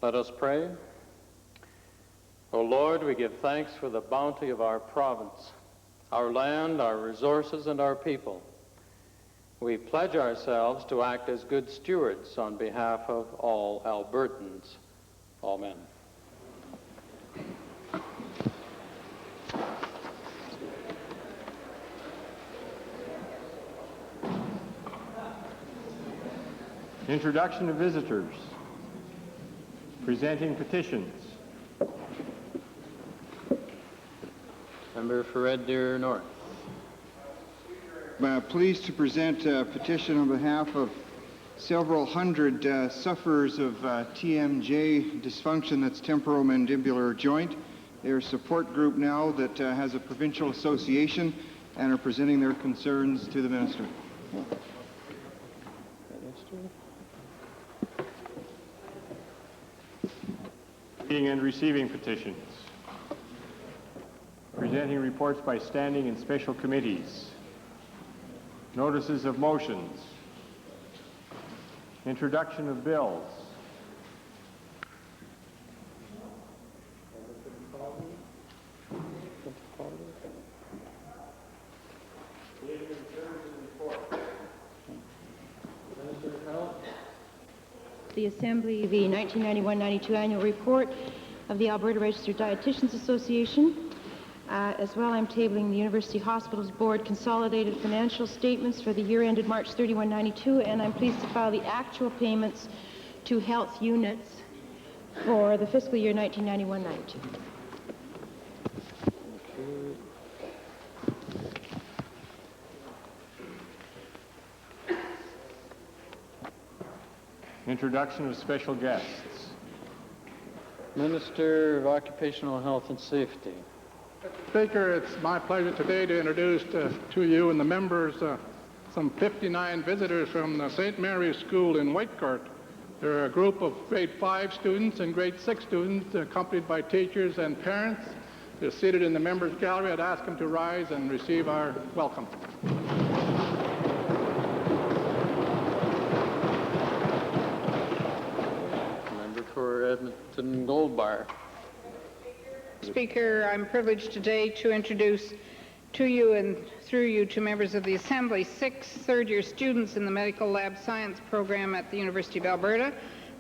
Let us pray. O Lord, we give thanks for the bounty of our province, our land, our resources, and our people. We pledge ourselves to act as good stewards on behalf of all Albertans. Amen. Introduction of visitors. Presenting petitions. Member for Red Deer North. Pleased to present a petition on behalf of several hundred sufferers of TMJ dysfunction, that's temporomandibular joint. They're a support group now that has a provincial association and are presenting their concerns to the minister. Reading and receiving petitions. Presenting reports by standing and special committees. Notices of motions. Introduction of bills. The Assembly, the 1991-92 annual report of the Alberta Registered Dietitians Association. As well, I'm tabling the University Hospitals Board consolidated financial statements for the year ended March 31, 92, and I'm pleased to file the actual payments to health units for the fiscal year 1991-92. Introduction of special guests. Minister of Occupational Health and Safety. Mr. Speaker, it's my pleasure today to introduce to you and the members some 59 visitors from the St. Mary's School in Whitecourt. They're a group of grade 5 students and grade 6 students accompanied by teachers and parents. They're seated in the members' gallery. I'd ask them to rise and receive our welcome. Member for Edmonton Gold Bar. Speaker, I'm privileged today to introduce to you and through you to members of the Assembly 6 third-year students in the Medical Lab Science program at the University of Alberta.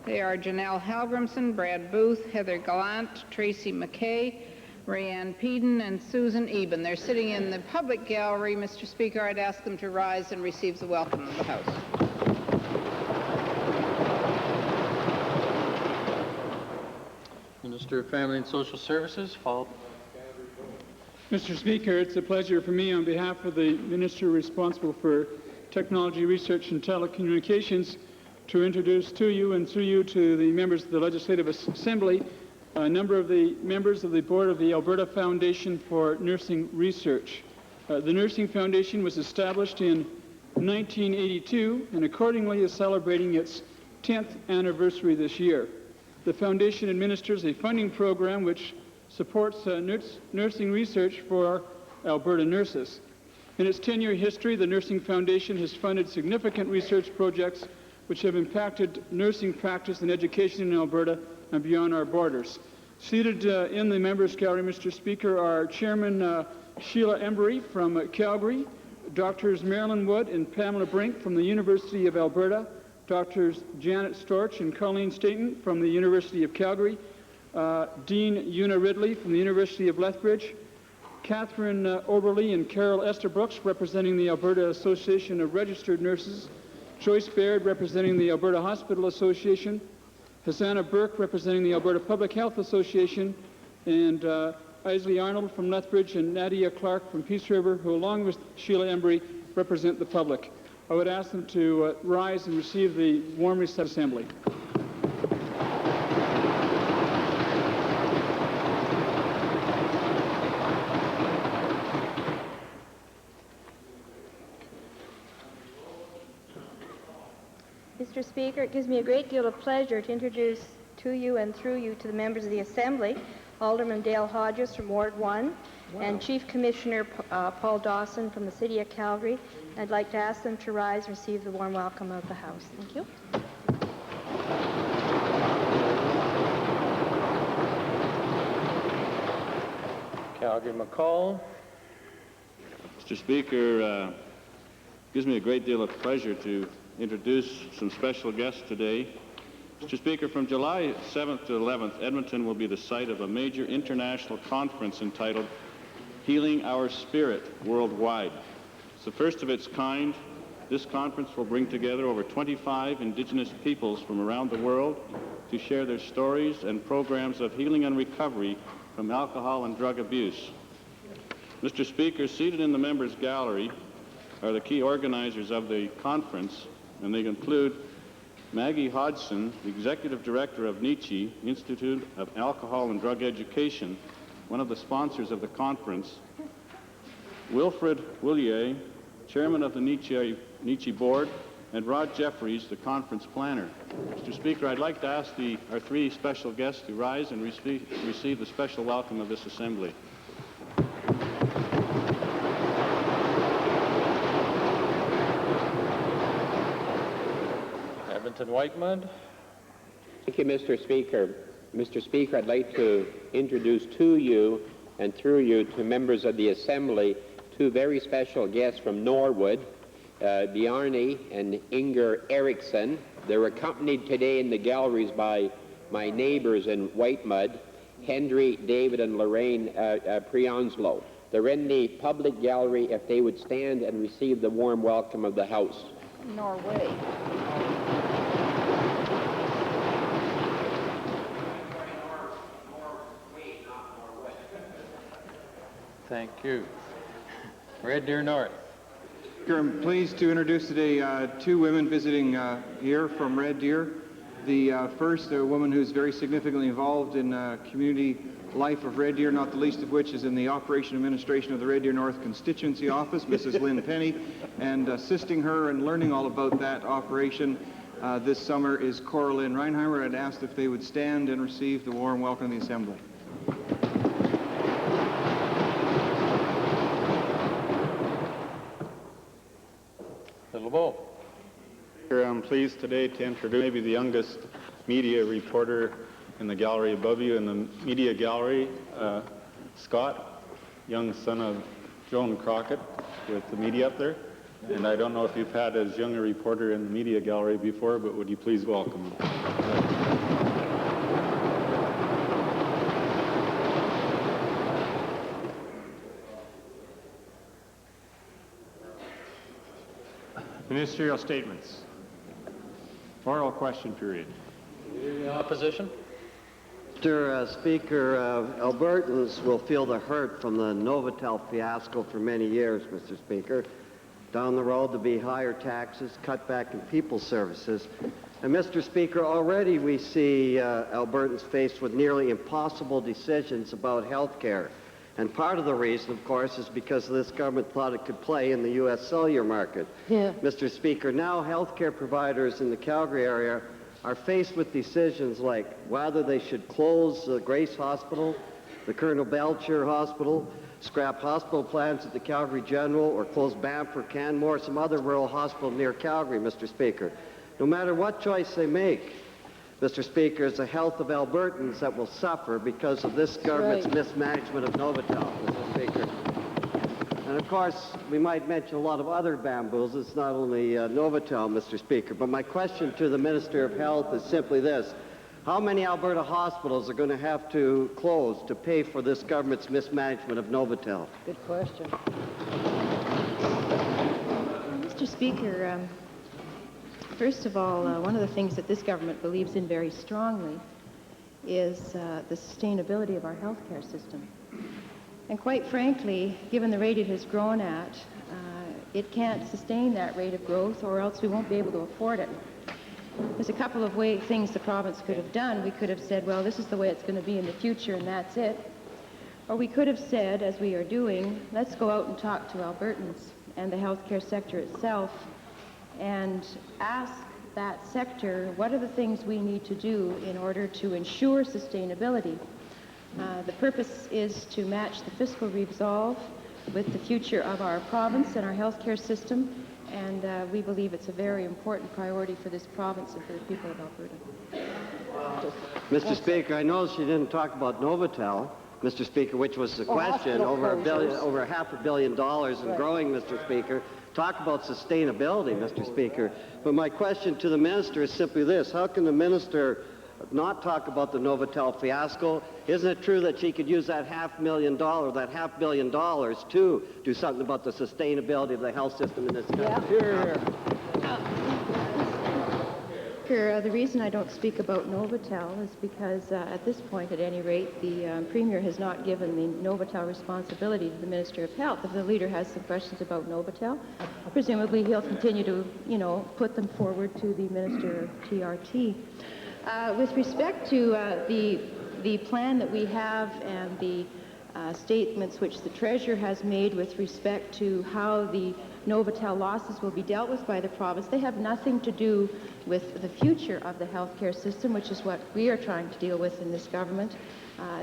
They are Janelle Halgrimson, Brad Booth, Heather Gallant, Tracy McKay, Rayanne Peden, and Susan Eben. They're sitting in the public gallery. Mr. Speaker, I'd ask them to rise and receive the welcome of the House. Minister of Family and Social Services, followed. Mr. Speaker, it's a pleasure for me on behalf of the Minister responsible for Technology, Research and Telecommunications to introduce to you and through you to the members of the Legislative Assembly a number of the members of the board of the Alberta Foundation for Nursing Research. The Nursing Foundation was established in 1982 and accordingly is celebrating its 10th anniversary this year. The Foundation administers a funding program which supports nursing research for Alberta nurses. In its 10-year history, the Nursing Foundation has funded significant research projects which have impacted nursing practice and education in Alberta and beyond our borders. Seated in the members' gallery, Mr. Speaker, are Chairman Sheila Embry from Calgary, Drs. Marilyn Wood and Pamela Brink from the University of Alberta, Drs. Janet Storch and Colleen Staton from the University of Calgary, Dean Una Ridley from the University of Lethbridge, Catherine Oberle and Carol Esterbrooks representing the Alberta Association of Registered Nurses, Joyce Baird representing the Alberta Hospital Association, Hosanna Burke representing the Alberta Public Health Association, and Isley Arnold from Lethbridge and Nadia Clark from Peace River, who along with Sheila Embry represent the public. I would ask them to rise and receive the warm reception assembly. Mr. Speaker, it gives me a great deal of pleasure to introduce to you and through you to the members of the Assembly, Alderman Dale Hodges from Ward 1, and Chief Commissioner Paul Dawson from the City of Calgary. I'd like to ask them to rise and receive the warm welcome of the House. Thank you. Calgary McCall. Mr. Speaker, gives me a great deal of pleasure to introduce some special guests today. Mr. Speaker, from July 7th to 11th, Edmonton will be the site of a major international conference entitled Healing Our Spirit Worldwide. It's the first of its kind. This conference will bring together over 25 Indigenous peoples from around the world to share their stories and programs of healing and recovery from alcohol and drug abuse. Mr. Speaker, seated in the members' gallery are the key organizers of the conference, and they include Maggie Hodgson, the Executive Director of Nietzsche Institute of Alcohol and Drug Education, one of the sponsors of the conference, Wilfred Willier, Chairman of the Nietzsche Board, and Rod Jeffries, the conference planner. Mr. Speaker, I'd like to ask our three special guests to rise and receive the special welcome of this assembly. Edmonton Whitemud. Thank you, Mr. Speaker. Mr. Speaker, I'd like to introduce to you and through you to members of the Assembly two very special guests from Norwood, Bjarne and Inger Eriksson. They're accompanied today in the galleries by my neighbors in Whitemud, Henry, David, and Lorraine Prionslow. They're in the public gallery if they would stand and receive the warm welcome of the House. Norway. Thank you. Red Deer North. I'm pleased to introduce today two women visiting here from Red Deer. The first, a woman who's very significantly involved in community life of Red Deer, not the least of which is in the operation administration of the Red Deer North Constituency Office, Mrs. Lynn Penny, and assisting her and learning all about that operation this summer is Cora Lynn Reinheimer. I'd asked if they would stand and receive the warm welcome of the Assembly. Little Bow. I'm pleased today to introduce maybe the youngest media reporter in the gallery above you in the media gallery, Scott, young son of Joan Crockett with the media up there. And I don't know if you've had as young a reporter in the media gallery before, but would you please welcome him? Ministerial statements. Oral question period. Opposition. Mr. Speaker, Albertans will feel the hurt from the Novotel fiasco for many years, Mr. Speaker. Down the road, there'll be higher taxes, cutback in people's services. And, Mr. Speaker, already we see Albertans faced with nearly impossible decisions about health care. And part of the reason, of course, is because this government thought it could play in the U.S. cellular market. Yeah. Mr. Speaker, now health care providers in the Calgary area are faced with decisions like whether they should close the Grace Hospital, the Colonel Belcher Hospital, scrap hospital plans at the Calgary General, or close Banff or Canmore, some other rural hospital near Calgary, Mr. Speaker. No matter what choice they make, Mr. Speaker, it's the health of Albertans that will suffer because of this government's mismanagement of Novotel, Mr. Speaker. And of course, we might mention a lot of other bamboos. It's not only Novotel, Mr. Speaker. But my question to the Minister of Health is simply this. How many Alberta hospitals are going to have to close to pay for this government's mismanagement of Novotel? Good question. Mr. Speaker, first of all, one of the things that this government believes in very strongly is the sustainability of our healthcare system. And quite frankly, given the rate it has grown at, it can't sustain that rate of growth, or else we won't be able to afford it. There's a couple of things the province could have done. We could have said, well, this is the way it's going to be in the future, and that's it. Or we could have said, as we are doing, let's go out and talk to Albertans and the healthcare sector itself and ask that sector, what are the things we need to do in order to ensure sustainability? The purpose is to match the fiscal resolve with the future of our province and our healthcare system, and we believe it's a very important priority for this province and for the people of Alberta. Mr. Speaker, I noticed you didn't talk about Novotel, Mr. Speaker, which was the question, over $500 million and growing, Mr. Speaker. Talk about sustainability, Mr. Speaker. But my question to the minister is simply this. How can the minister not talk about the Novotel fiasco? Isn't it true that she could use that $500 million to do something about the sustainability of the health system in this country? The reason I don't speak about Novotel is because at this point, at any rate, the Premier has not given the Novotel responsibility to the Minister of Health. If the leader has some questions about Novotel, presumably he'll continue to, put them forward to the Minister of TRT. With respect to the plan that we have and the statements which the Treasurer has made with respect to how the Novotel losses will be dealt with by the province, they have nothing to do with the future of the healthcare system, which is what we are trying to deal with in this government.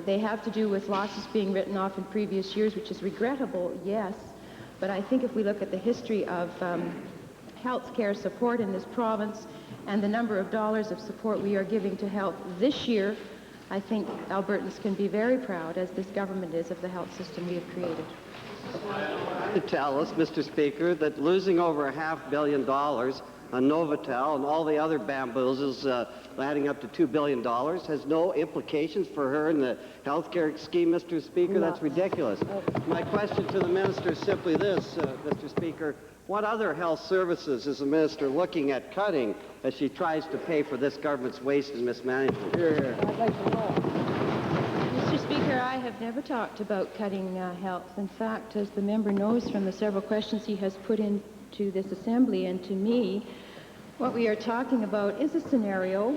They have to do with losses being written off in previous years, which is regrettable, yes, but I think if we look at the history of healthcare support in this province and the number of dollars of support we are giving to health this year, I think Albertans can be very proud, as this government is, of the health system we have created. To tell us, Mr. Speaker, that losing over $500 million on Novotel and all the other bamboozles adding up to $2 billion has no implications for her in the health care scheme, Mr. Speaker? That's ridiculous. My question to the minister is simply this, Mr. Speaker. What other health services is the minister looking at cutting as she tries to pay for this government's waste and mismanagement? I'd like to know. Mr. Speaker, I have never talked about cutting health. In fact, as the member knows from the several questions he has put into this Assembly and to me, what we are talking about is a scenario,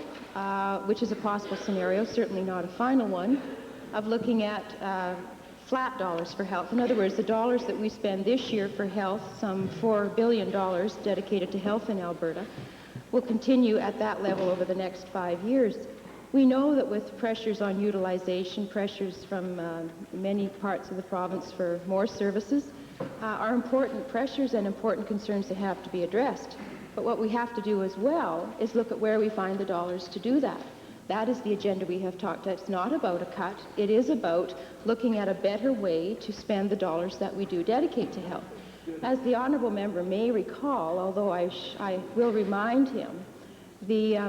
which is a possible scenario, certainly not a final one, of looking at flat dollars for health. In other words, the dollars that we spend this year for health, some $4 billion dedicated to health in Alberta, will continue at that level over the next 5 years. We know that with pressures on utilization, pressures from many parts of the province for more services, are important pressures and important concerns that have to be addressed. But what we have to do as well is look at where we find the dollars to do that. That is the agenda we have talked about. It's not about a cut. It is about looking at a better way to spend the dollars that we do dedicate to health. As the honourable member may recall, although I will remind him, the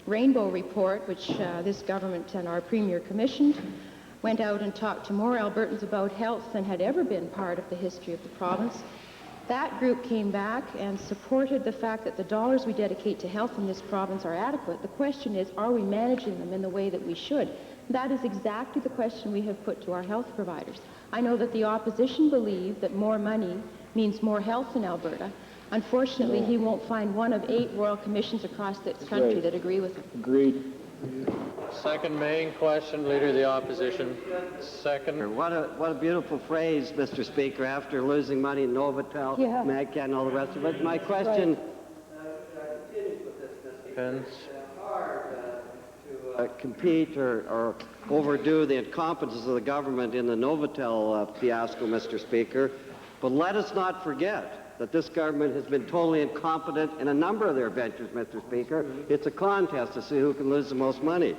Rainbow Report, which this government and our Premier commissioned, went out and talked to more Albertans about health than had ever been part of the history of the province. That group came back and supported the fact that the dollars we dedicate to health in this province are adequate. The question is, are we managing them in the way that we should? That is exactly the question we have put to our health providers. I know that the opposition believe that more money means more health in Alberta. Unfortunately, he won't find one of 8 royal commissions across this country that agree with him. Agreed. Second main question, Leader of the Opposition. Second. What a beautiful phrase, Mr. Speaker, after losing money in Novotel, Magcan, and all the rest of it. My question continues with this, Mr. To compete or overdo the incompetence of the government in the Novotel fiasco, Mr. Speaker. But let us not forget that this government has been totally incompetent in a number of their ventures, Mr. Speaker. It's a contest to see who can lose the most money.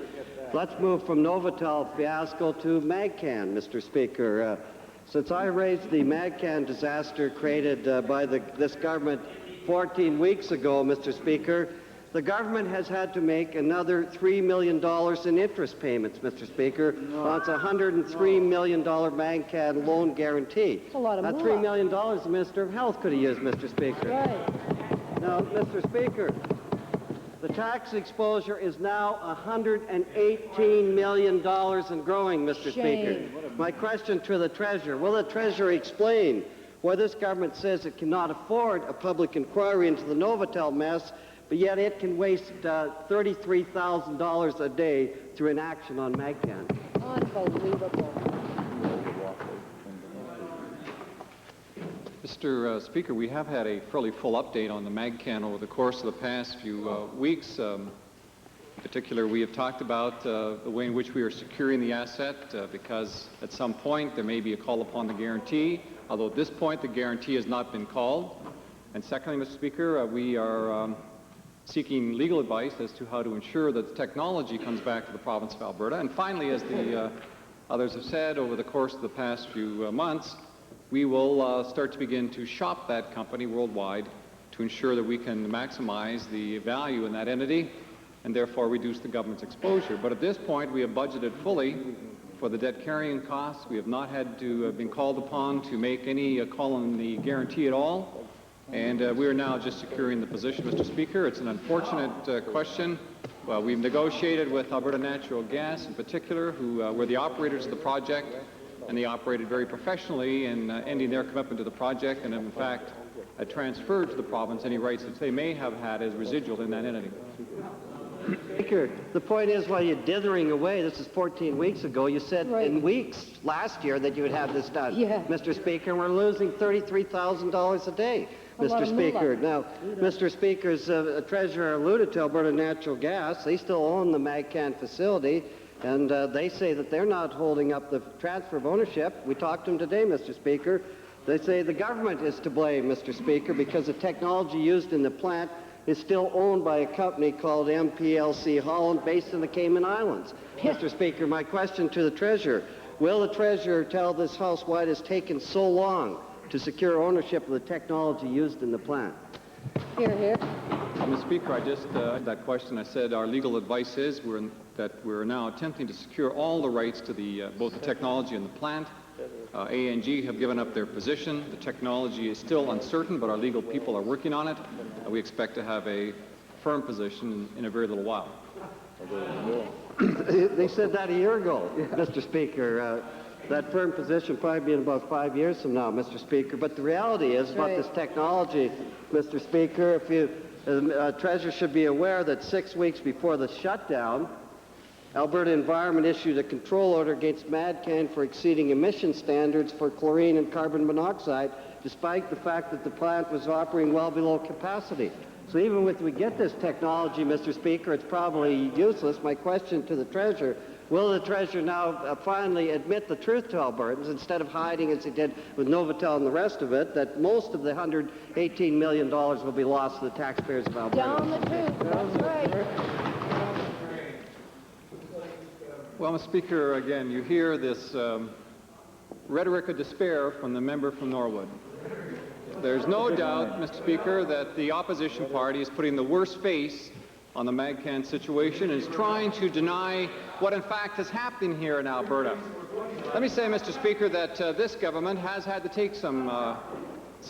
Let's move from Novotel fiasco to Magcan, Mr. Speaker. Since I raised the Magcan disaster created by this government 14 weeks ago, Mr. Speaker, the government has had to make another $3 million in interest payments, Mr. Speaker. That's a $103 million Magcan loan guarantee. That's a lot of that $3 million the Minister of Health could have used, Mr. Speaker. Right. Now, Mr. Speaker, the tax exposure is now $118 million and growing, Mr. Speaker. My question to the Treasurer, will the Treasurer explain why this government says it cannot afford a public inquiry into the Novotel mess, but yet it can waste $33,000 a day through inaction on Magcan? Unbelievable. Mr. Speaker, we have had a fairly full update on the Magcan over the course of the past few weeks. In particular, we have talked about the way in which we are securing the asset because at some point there may be a call upon the guarantee, although at this point the guarantee has not been called. And secondly, Mr. Speaker, we are seeking legal advice as to how to ensure that the technology comes back to the province of Alberta. And finally, as the others have said, over the course of the past few months, we will start to begin to shop that company worldwide to ensure that we can maximize the value in that entity and therefore reduce the government's exposure. But at this point, we have budgeted fully for the debt carrying costs. We have not had to been called upon to make any call on the guarantee at all. And we are now just securing the position, Mr. Speaker. It's an unfortunate question. Well, we've negotiated with Alberta Natural Gas in particular, who were the operators of the project, and they operated very professionally in ending their commitment to the project and have, in fact, transferred to the province any rights that they may have had as residual in that entity. Speaker, the point is, while you're dithering away, this is 14 weeks ago, you said in weeks last year that you would have this done, Mr. Speaker, and we're losing $33,000 a day, Mr. Speaker. Now, Mr. Speaker's treasurer alluded to Alberta Natural Gas. They still own the MagCan facility, and they say that they're not holding up the transfer of ownership. We talked to them today, Mr. Speaker. They say the government is to blame, Mr. Speaker, because the technology used in the plant is still owned by a company called MPLC Holland, based in the Cayman Islands. Mr. Speaker, my question to the Treasurer, will the Treasurer tell this House why it has taken so long to secure ownership of the technology used in the plant? Hear, hear. Mr. Speaker, I just, that question, I said our legal advice is that we're now attempting to secure all the rights to the, both the technology and the plant. ANG have given up their position. The technology is still uncertain, but our legal people are working on it. We expect to have a firm position in a very little while. They said that a year ago, Mr. Speaker. That firm position probably be in about 5 years from now, Mr. Speaker. But the reality is about this technology, Mr. Speaker, if you, Treasurer should be aware that 6 weeks before the shutdown, Alberta Environment issued a control order against MagCan for exceeding emission standards for chlorine and carbon monoxide, despite the fact that the plant was operating well below capacity. So even if we get this technology, Mr. Speaker, it's probably useless. My question to the Treasurer, will the Treasurer now finally admit the truth to Albertans, instead of hiding, as he did with Novotel and the rest of it, that most of the $118 million will be lost to the taxpayers of Alberta? Down the truth, that's right. Well, Mr. Speaker, again, you hear this rhetoric of despair from the member from Norwood. There's no doubt, Mr. Speaker, that the opposition party is putting the worst face on the MagCan situation and is trying to deny what in fact is happening here in Alberta. Let me say, Mr. Speaker, that this government has had to take some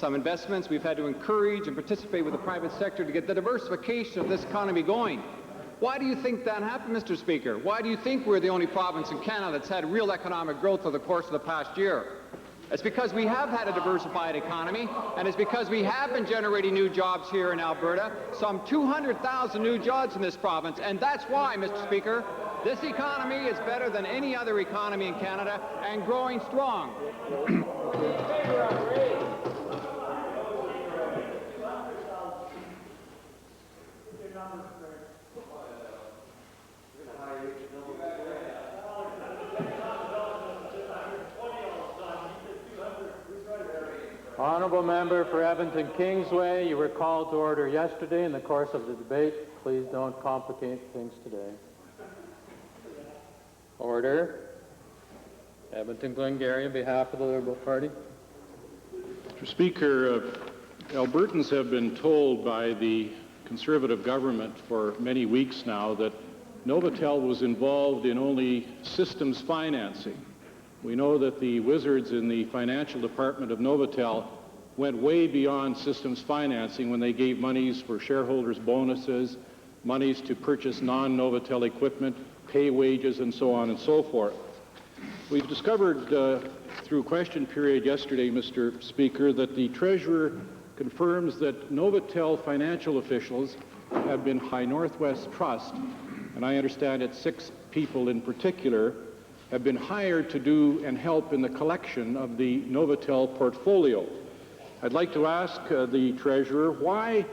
investments. We've had to encourage and participate with the private sector to get the diversification of this economy going. Why do you think that happened, Mr. Speaker? Why do you think we're the only province in Canada that's had real economic growth over the course of the past year? It's because we have had a diversified economy, and it's because we have been generating new jobs here in Alberta, some 200,000 new jobs in this province, and that's why, Mr. Speaker, this economy is better than any other economy in Canada and growing strong. Honourable member for Edmonton Kingsway, you were called to order yesterday in the course of the debate. Please don't complicate things today. Order. Edmonton Glengarry on behalf of the Liberal Party. Mr. Speaker, Albertans have been told by the Conservative government for many weeks now that Novotel was involved in only systems financing. We know that the wizards in the financial department of Novotel went way beyond systems financing when they gave monies for shareholders' bonuses, monies to purchase non-Novotel equipment, pay wages, and so on and so forth. We've discovered through question period yesterday, Mr. Speaker, that the Treasurer confirms that Novotel financial officials have been High Northwest Trust, and I understand it's 6 people in particular, have been hired to do and help in the collection of the Novotel portfolio. I'd like to ask the Treasurer, why,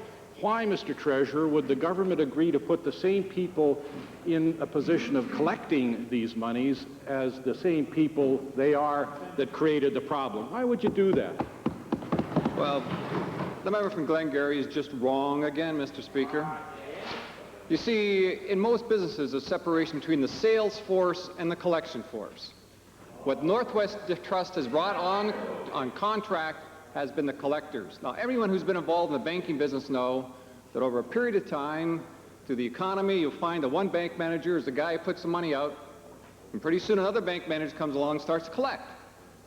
Mr. Treasurer, would the government agree to put the same people in a position of collecting these monies as the same people they are that created the problem? Why would you do that? Well, the member from Glengarry is just wrong again, Mr. Speaker. You see, in most businesses, there's a separation between the sales force and the collection force. What Northwest Trust has brought on contract has been the collectors. Now, everyone who's been involved in the banking business know that over a period of time, through the economy, you'll find that one bank manager is the guy who puts the money out, and pretty soon another bank manager comes along and starts to collect.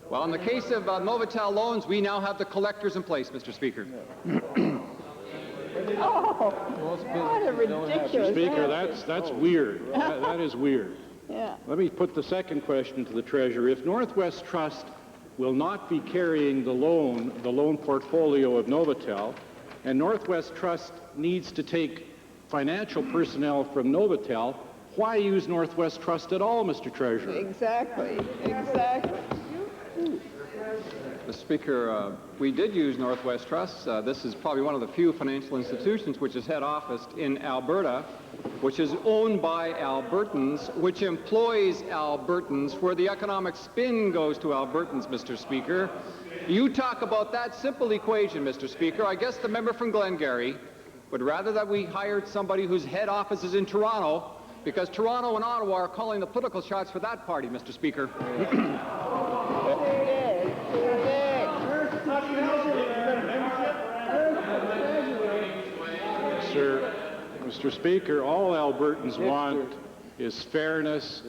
Well, in the case of Novotel loans, we now have the collectors in place, Mr. Speaker. Oh, what a ridiculous Mr. Speaker, answer. that's weird. That is weird. Yeah. Let me put the second question to the Treasurer. If Northwest Trust will not be carrying the loan portfolio of Novotel, and Northwest Trust needs to take financial personnel from Novotel, why use Northwest Trust at all, Mr. Treasurer? Exactly. Exactly. Mr. Speaker, we did use Northwest Trust. This is probably one of the few financial institutions which is head office in Alberta, which is owned by Albertans, which employs Albertans, where the economic spin goes to Albertans, Mr. Speaker. You talk about that simple equation, Mr. Speaker. I guess the member from Glengarry would rather that we hired somebody whose head office is in Toronto, because Toronto and Ottawa are calling the political shots for that party, Mr. Speaker. Mr. Speaker, all Albertans want is fairness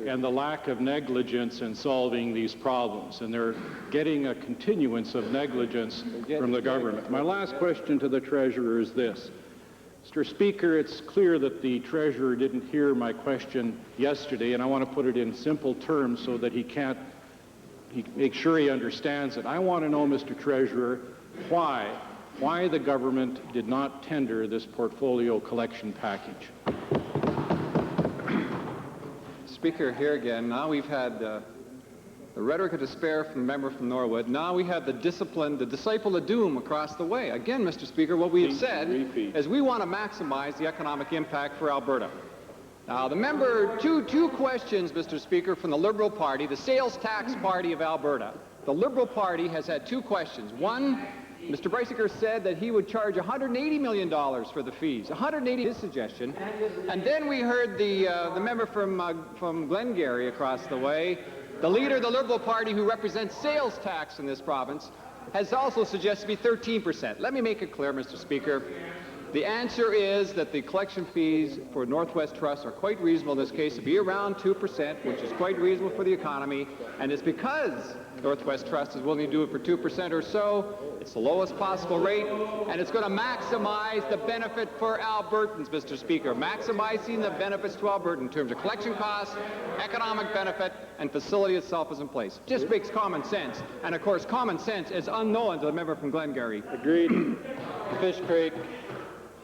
and the lack of negligence in solving these problems, and they're getting a continuance of negligence from the government. My last question to the Treasurer is this. Mr. Speaker, it's clear that the Treasurer didn't hear my question yesterday, and I want to put it in simple terms so that he make sure he understands it. I want to know, Mr. Treasurer, why the government did not tender this portfolio collection package. Speaker, here again, now we've had the rhetoric of despair from the member from Norwood. Now we have the discipline, the disciple of doom across the way. Again, Mr. Speaker, what we have said is we want to maximize the economic impact for Alberta. Now, the member, two questions, Mr. Speaker, from the Liberal Party, the sales tax party of Alberta. The Liberal Party has had two questions. One, Mr. Breisinger said that he would charge $180 million for the fees. 180 his suggestion. And then we heard the member from Glengarry across the way, the leader of the Liberal Party who represents sales tax in this province, has also suggested to be 13%. Let me make it clear, Mr. Speaker. The answer is that the collection fees for Northwest Trust are quite reasonable in this case, to be around 2%, which is quite reasonable for the economy, and it's because Northwest Trust is willing to do it for 2% or so. It's the lowest possible rate, and it's going to maximize the benefit for Albertans, Mr. Speaker, maximizing the benefits to Alberta in terms of collection costs, economic benefit, and facility itself is in place. Just makes common sense, and of course common sense is unknown to the member from Glengarry. Agreed. Fish Creek.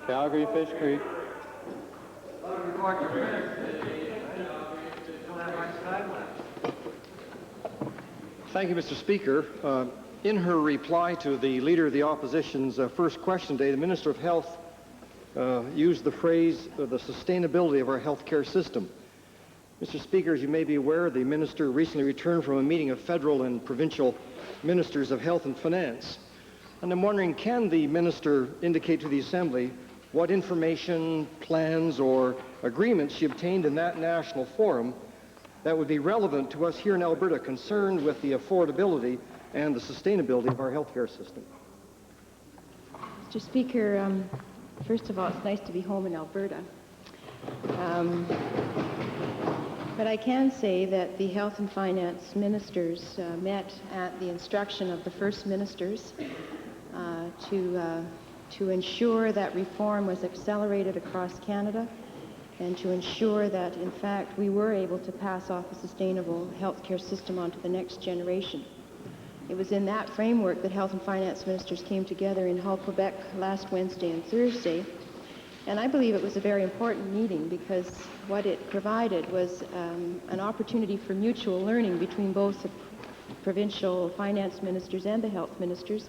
Calgary, Fish Creek. Thank you, Mr. Speaker. In her reply to the Leader of the Opposition's first question today, the Minister of Health used the phrase, the sustainability of our health care system. Mr. Speaker, as you may be aware, the Minister recently returned from a meeting of federal and provincial ministers of health and finance. And I'm wondering, can the Minister indicate to the Assembly what information, plans, or agreements she obtained in that national forum that would be relevant to us here in Alberta concerned with the affordability and the sustainability of our healthcare system? Mr. Speaker, first of all, it's nice to be home in Alberta. But I can say that the health and finance ministers met at the instruction of the first ministers to ensure that reform was accelerated across Canada and to ensure that, in fact, we were able to pass off a sustainable healthcare system onto the next generation. It was in that framework that health and finance ministers came together in Hull, Quebec last Wednesday and Thursday. And I believe it was a very important meeting because what it provided was an opportunity for mutual learning between both the provincial finance ministers and the health ministers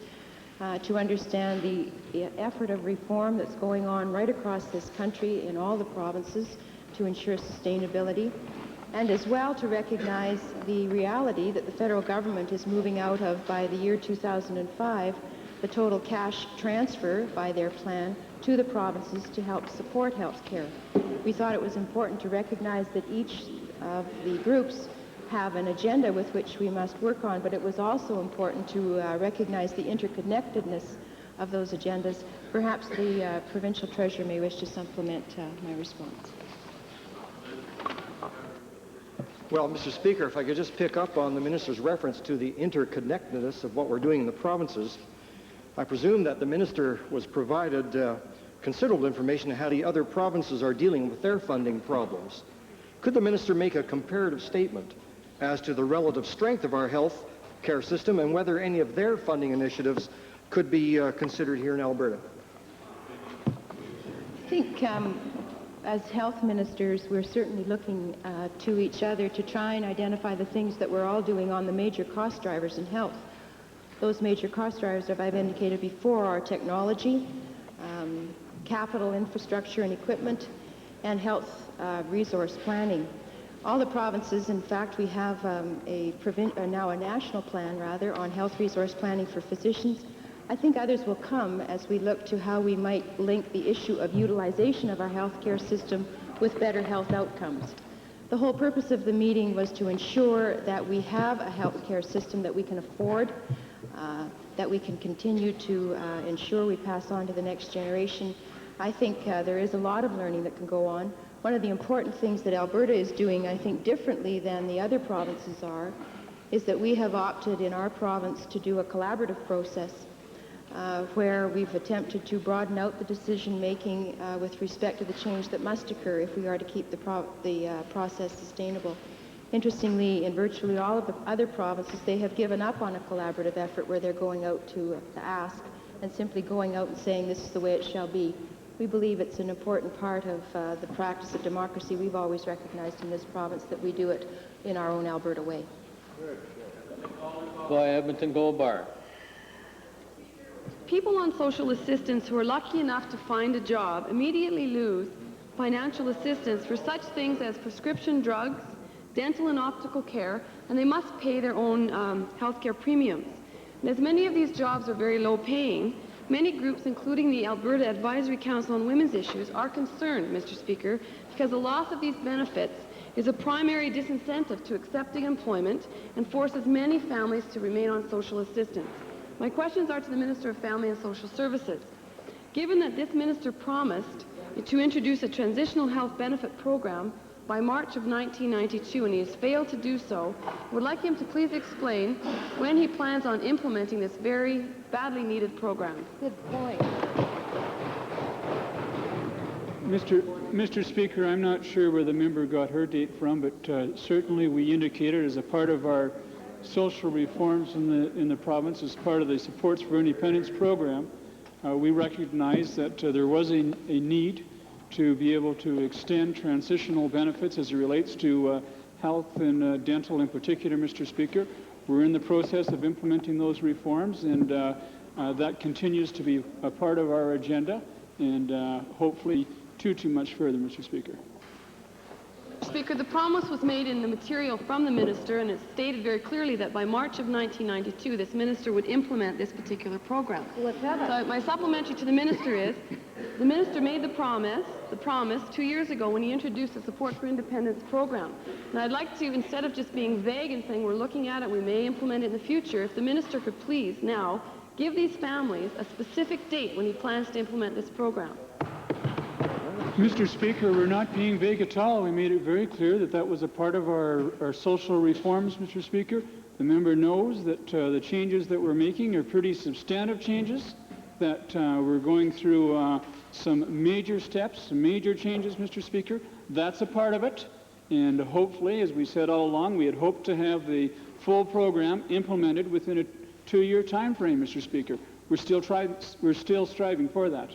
to understand the effort of reform that's going on right across this country in all the provinces to ensure sustainability, and as well to recognize the reality that the federal government is moving out of by the year 2005, the total cash transfer by their plan to the provinces to help support health care. We thought it was important to recognize that each of the groups have an agenda with which we must work on, but it was also important to recognize the interconnectedness of those agendas. Perhaps the provincial treasurer may wish to supplement my response. Well, Mr. Speaker, if I could just pick up on the minister's reference to the interconnectedness of what we're doing in the provinces, I presume that the minister was provided considerable information on how the other provinces are dealing with their funding problems. Could the minister make a comparative statement as to the relative strength of our health care system and whether any of their funding initiatives could be considered here in Alberta? I think as health ministers, we're certainly looking to each other to try and identify the things that we're all doing on the major cost drivers in health. Those major cost drivers, as I've indicated before, are technology, capital infrastructure and equipment, and health resource planning. All the provinces, in fact, we have now a national plan, rather, on health resource planning for physicians. I think others will come as we look to how we might link the issue of utilization of our healthcare system with better health outcomes. The whole purpose of the meeting was to ensure that we have a healthcare system that we can afford, that we can continue to ensure we pass on to the next generation. I think there is a lot of learning that can go on. One of the important things that Alberta is doing, I think, differently than the other provinces are, is that we have opted in our province to do a collaborative process where we've attempted to broaden out the decision-making with respect to the change that must occur if we are to keep the process sustainable. Interestingly, in virtually all of the other provinces, they have given up on a collaborative effort where they're going out to ask and simply going out and saying this is the way it shall be. We believe it's an important part of the practice of democracy we've always recognized in this province, that we do it in our own Alberta way. By Edmonton Gold-Bar. People on social assistance who are lucky enough to find a job immediately lose financial assistance for such things as prescription drugs, dental and optical care, and they must pay their own health care premiums. And as many of these jobs are very low paying, many groups, including the Alberta Advisory Council on Women's Issues, are concerned, Mr. Speaker, because the loss of these benefits is a primary disincentive to accepting employment and forces many families to remain on social assistance. My questions are to the Minister of Family and Social Services. Given that this minister promised to introduce a transitional health benefit program by March of 1992, and he has failed to do so, I would like him to please explain when he plans on implementing this very badly needed program. Good point. Mr. Speaker, I'm not sure where the member got her date from, but certainly we indicated as a part of our social reforms in the province, as part of the Supports for Independence program, we recognize that there was a need to be able to extend transitional benefits as it relates to health and dental in particular, Mr. Speaker. We're in the process of implementing those reforms, and that continues to be a part of our agenda, and hopefully too much further, Mr. Speaker. Speaker, the promise was made in the material from the minister, and it stated very clearly that by March of 1992, this minister would implement this particular program. So my supplementary to the minister is, the minister made the promise 2 years ago when he introduced the Support for Independence program. And I'd like to, instead of just being vague and saying we're looking at it, we may implement it in the future, if the minister could please now give these families a specific date when he plans to implement this program. Mr. Speaker, we're not being vague at all. We made it very clear that that was a part of our social reforms, Mr. Speaker. The member knows that the changes that we're making are pretty substantive changes, that we're going through some major steps, some major changes, Mr. Speaker. That's a part of it. And hopefully, as we said all along, we had hoped to have the full program implemented within a 2-year time frame, Mr. Speaker. We're still striving for that.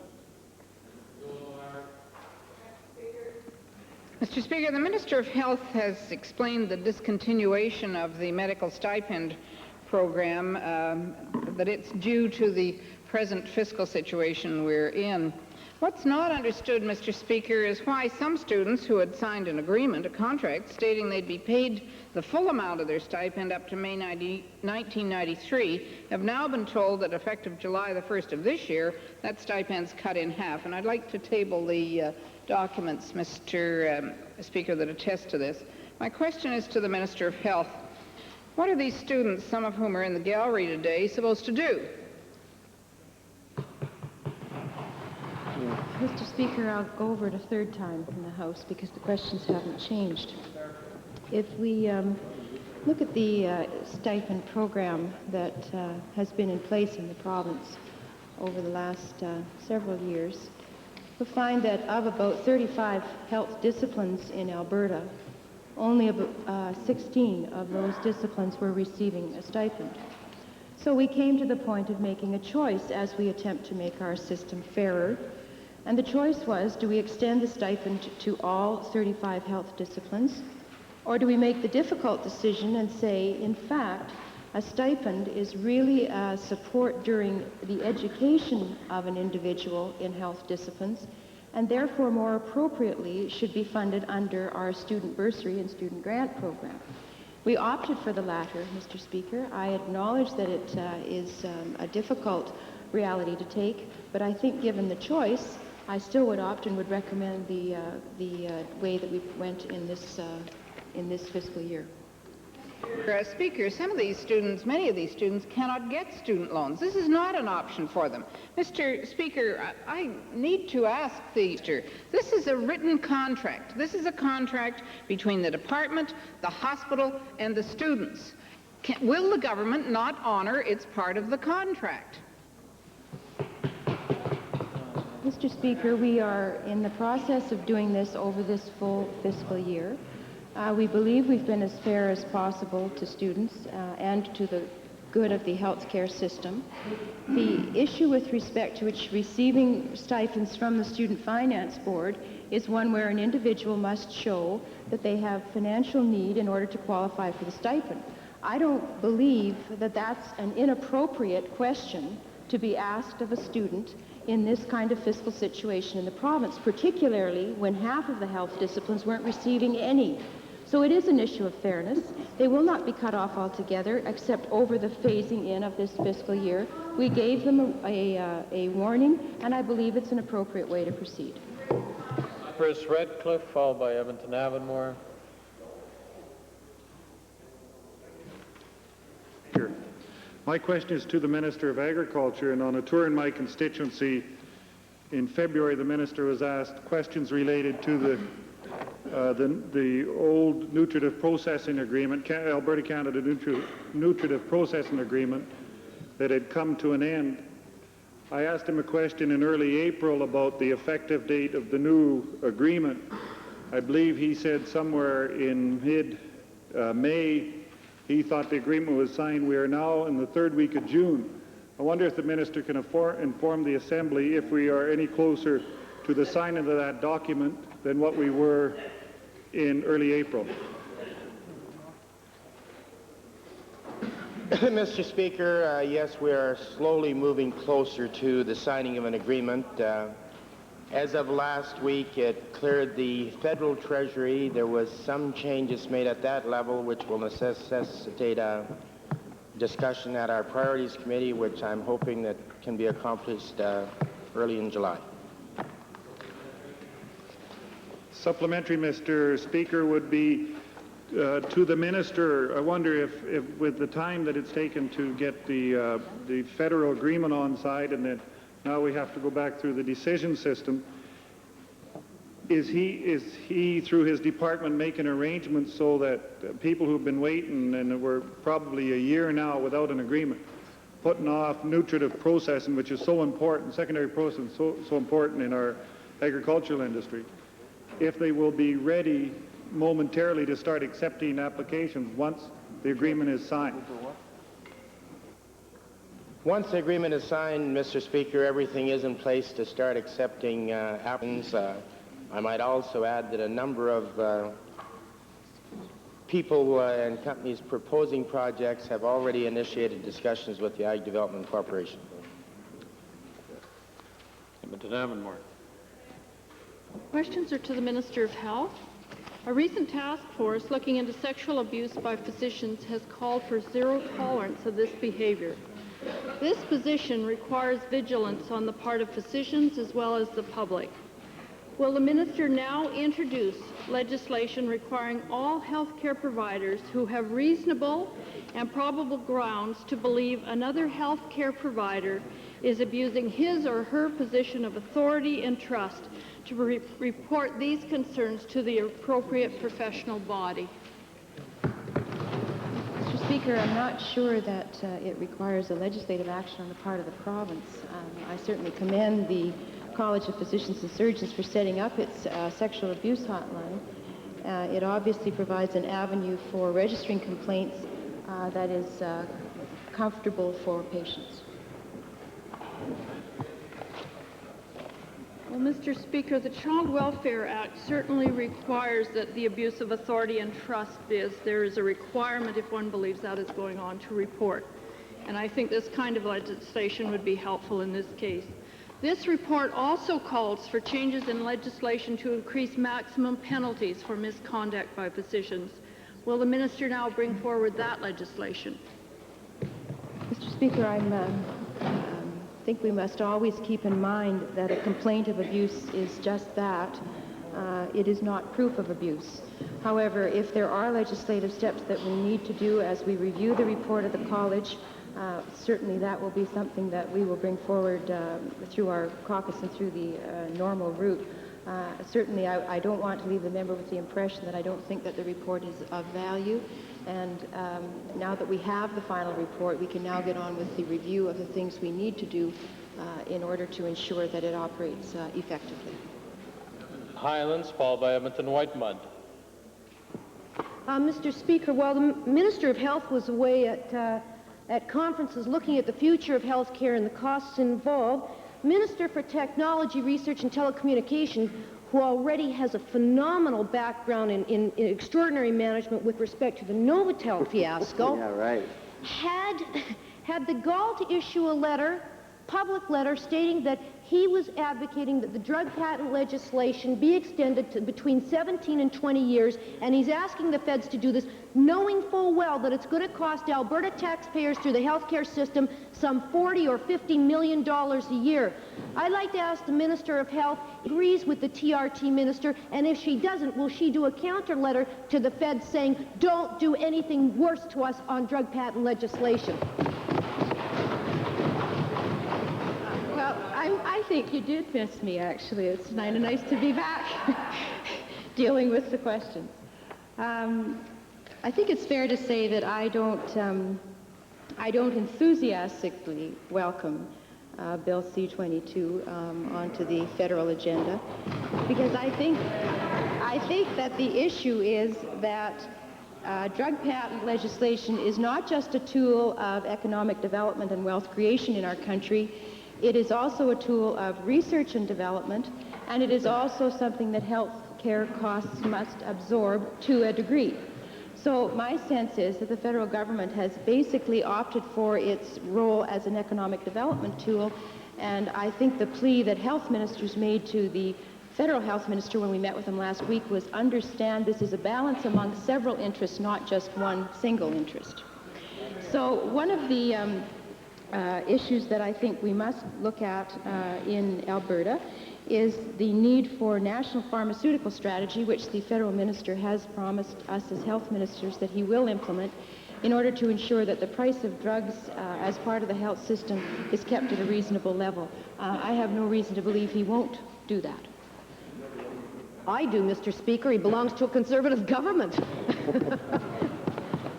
Mr. Speaker, the Minister of Health has explained the discontinuation of the medical stipend program, that it's due to the present fiscal situation we're in. What's not understood, Mr. Speaker, is why some students who had signed an agreement, a contract, stating they'd be paid the full amount of their stipend up to May 1993, have now been told that effective July the 1st of this year, that stipend's cut in half. And I'd like to table the documents, Mr. Speaker, that attest to this. My question is to the Minister of Health. What are these students, some of whom are in the gallery today, supposed to do? Mr. Speaker, I'll go over it a third time in the House because the questions haven't changed. If we look at the stipend program that has been in place in the province over the last several years, we'll find that of about 35 health disciplines in Alberta, only about 16 of those disciplines were receiving a stipend. So we came to the point of making a choice as we attempt to make our system fairer. And the choice was, do we extend the stipend to all 35 health disciplines, or do we make the difficult decision and say, in fact, a stipend is really support during the education of an individual in health disciplines, and therefore more appropriately should be funded under our student bursary and student grant program. We opted for the latter, Mr. Speaker. I acknowledge that it is a difficult reality to take, but I think given the choice, I still would opt and would recommend the way that we went in this fiscal year. Speaker, some of these students, many of these students cannot get student loans. This is not an option for them. Mr. Speaker, I need to ask the Minister, this is a written contract. This is a contract between the department, the hospital, and the students. Will the government not honor its part of the contract? Mr. Speaker, we are in the process of doing this over this full fiscal year. We believe we've been as fair as possible to students and to the good of the healthcare system. The issue with respect to which receiving stipends from the Student Finance Board is one where an individual must show that they have financial need in order to qualify for the stipend. I don't believe that that's an inappropriate question to be asked of a student in this kind of fiscal situation in the province, particularly when half of the health disciplines weren't receiving any. So it is an issue of fairness. They will not be cut off altogether, except over the phasing in of this fiscal year. We gave them a warning, and I believe it's an appropriate way to proceed. Chris Redcliffe, followed by Edmonton Avonmore. My question is to the Minister of Agriculture, and on a tour in my constituency in February, the Minister was asked questions related to the old nutritive processing agreement, Alberta-Canada nutritive processing agreement that had come to an end. I asked him a question in early April about the effective date of the new agreement. I believe he said somewhere in mid-May he thought the agreement was signed. We are now in the third week of June. I wonder if the Minister can inform the Assembly if we are any closer to the signing of that document than what we were in early April. Mr. Speaker, yes, we are slowly moving closer to the signing of an agreement. As of last week, it cleared the federal treasury. There was some changes made at that level, which will necessitate a discussion at our priorities committee, which I'm hoping that can be accomplished early in July. Supplementary, Mr. Speaker, would be to the Minister. I wonder if with the time that it's taken to get the federal agreement on side and that now we have to go back through the decision system, is he through his department making arrangements so that people who've been waiting and we're probably a year now without an agreement, putting off nutritive processing, which is so important, secondary processing so important in our agricultural industry, if they will be ready momentarily to start accepting applications once the agreement is signed? Once the agreement is signed, Mr. Speaker, everything is in place to start accepting applicants. I might also add that a number of people and companies proposing projects have already initiated discussions with the Ag Development Corporation. Edmonton Avonmore. Questions are to the Minister of Health. A recent task force looking into sexual abuse by physicians has called for zero tolerance of this behavior. This position requires vigilance on the part of physicians as well as the public. Will the minister now introduce legislation requiring all healthcare providers who have reasonable and probable grounds to believe another healthcare provider is abusing his or her position of authority and trust to report these concerns to the appropriate professional body? Mr. Speaker, I'm not sure that it requires a legislative action on the part of the province. I certainly commend the College of Physicians and Surgeons for setting up its sexual abuse hotline. It obviously provides an avenue for registering complaints that is comfortable for patients. Well, Mr. Speaker, the Child Welfare Act certainly requires that the abuse of authority and trust there is a requirement, if one believes that is going on, to report. And I think this kind of legislation would be helpful in this case. This report also calls for changes in legislation to increase maximum penalties for misconduct by physicians. Will the minister now bring forward that legislation? Mr. Speaker, I think we must always keep in mind that a complaint of abuse is just that. It is not proof of abuse. However, if there are legislative steps that we need to do as we review the report of the college, certainly that will be something that we will bring forward through our caucus and through the normal route. Certainly, I don't want to leave the member with the impression that I don't think that the report is of value. And now that we have the final report, we can now get on with the review of the things we need to do in order to ensure that it operates effectively. Highlands, followed by Edmonton Whitemud. Mr. Speaker, while the Minister of Health was away at conferences looking at the future of health care and the costs involved, Minister for Technology, Research and Telecommunication, who already has a phenomenal background in extraordinary management with respect to the Novotel fiasco, Yeah, right. had the gall to issue a letter, public letter, stating that he was advocating that the drug patent legislation be extended to between 17 and 20 years, and he's asking the feds to do this, knowing full well that it's going to cost Alberta taxpayers through the healthcare system some $40 or $50 million a year. I'd like to ask the Minister of Health, agrees with the TRT minister, and if she doesn't, will she do a counter letter to the feds saying, don't do anything worse to us on drug patent legislation? I think you did miss me, actually. It's kind of nice to be back dealing with the questions. I think it's fair to say that I don't enthusiastically welcome Bill C-22 onto the federal agenda, because I think that the issue is that drug patent legislation is not just a tool of economic development and wealth creation in our country. It is also a tool of research and development, and it is also something that health care costs must absorb to a degree. So my sense is that the federal government has basically opted for its role as an economic development tool, and I think the plea that health ministers made to the federal health minister when we met with him last week was understand this is a balance among several interests, not just one single interest. So one of the issues that I think we must look at in Alberta is the need for national pharmaceutical strategy, which the federal minister has promised us as health ministers that he will implement in order to ensure that the price of drugs as part of the health system is kept at a reasonable level. I have no reason to believe he won't do that. I do, Mr. Speaker. He belongs to a conservative government.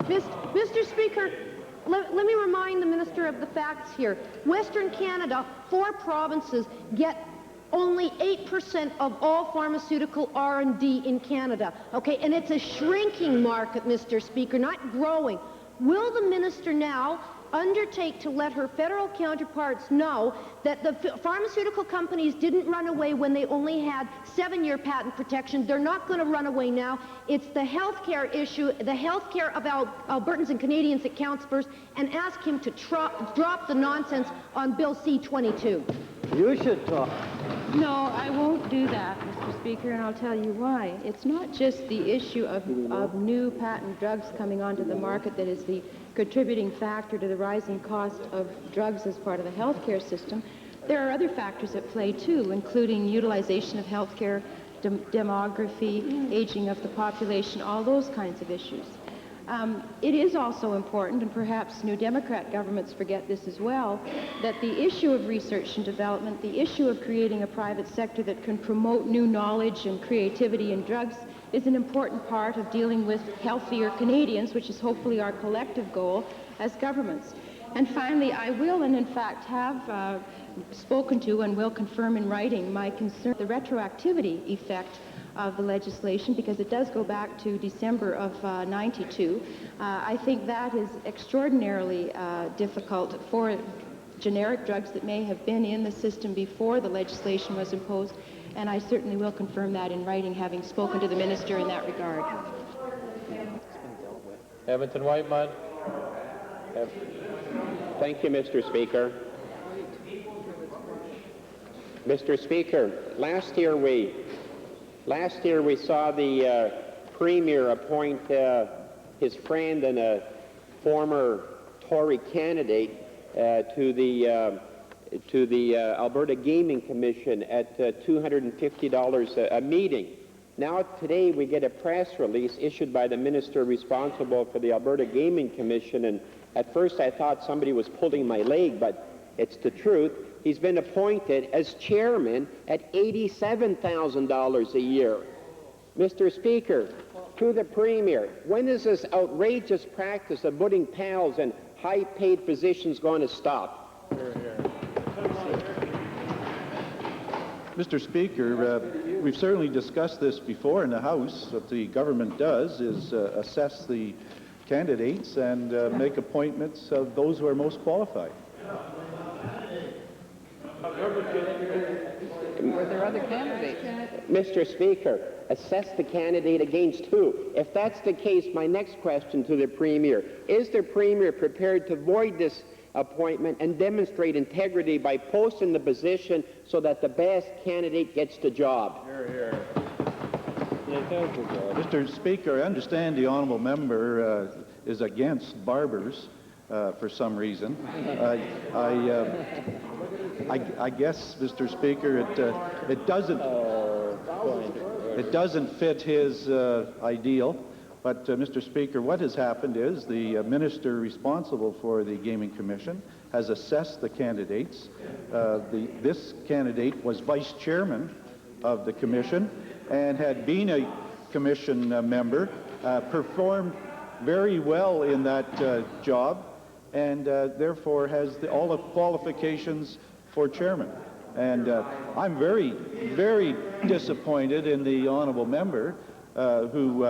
Mr. Speaker, let me remind the Minister of the facts here. Western Canada, 4 provinces get only 8% of all pharmaceutical R&D in Canada, okay? And it's a shrinking market, Mr. Speaker, not growing. Will the minister now undertake to let her federal counterparts know that the pharmaceutical companies didn't run away when they only had 7-year patent protection? They're not going to run away now. It's the healthcare issue, the healthcare of Albertans and Canadians that counts first, and ask him to drop the nonsense on Bill C-22. You should talk. No, I won't do that, Mr. Speaker, and I'll tell you why. It's not just the issue of new patent drugs coming onto the market that is the contributing factor to the rising cost of drugs as part of the healthcare system, There are other factors at play too, including utilization of healthcare, demography, aging of the population, all those kinds of issues. It is also important, and perhaps New Democrat governments forget this as well, that the issue of research and development, the issue of creating a private sector that can promote new knowledge and creativity in drugs is an important part of dealing with healthier Canadians, which is hopefully our collective goal as governments. And finally, I will, and in fact have spoken to and will confirm in writing my concern, the retroactivity effect of the legislation, because it does go back to December of '92. I think that is extraordinarily difficult for generic drugs that may have been in the system before the legislation was imposed, and I certainly will confirm that in writing, having spoken to the minister in that regard. Edmonton Whitemud. Thank you, Mr. Speaker. Mr. Speaker, last year we saw the Premier appoint his friend and a former Tory candidate to the Alberta Gaming Commission at $250 a meeting. Now today we get a press release issued by the minister responsible for the Alberta Gaming Commission, and at first I thought somebody was pulling my leg, but it's the truth. He's been appointed as chairman at $87,000 a year. Mr. Speaker, to the Premier, when is this outrageous practice of putting pals in high-paid positions going to stop? Mr. Speaker, we've certainly discussed this before in the House. What the government does is assess the candidates and make appointments of those who are most qualified. Were there other candidates? Mr. Speaker, assess the candidate against who? If that's the case, my next question to the Premier, is the Premier prepared to void this appointment and demonstrate integrity by posting the position so that the best candidate gets the job? Mr. Speaker, I understand the honourable member is against barbers for some reason. I guess, Mr. Speaker, it doesn't fit his ideal. But, Mr. Speaker, what has happened is the minister responsible for the Gaming Commission has assessed the candidates. This candidate was vice chairman of the commission and had been a commission member, performed very well in that job, and therefore has all the qualifications for chairman. And I'm very, very disappointed in the honourable member who,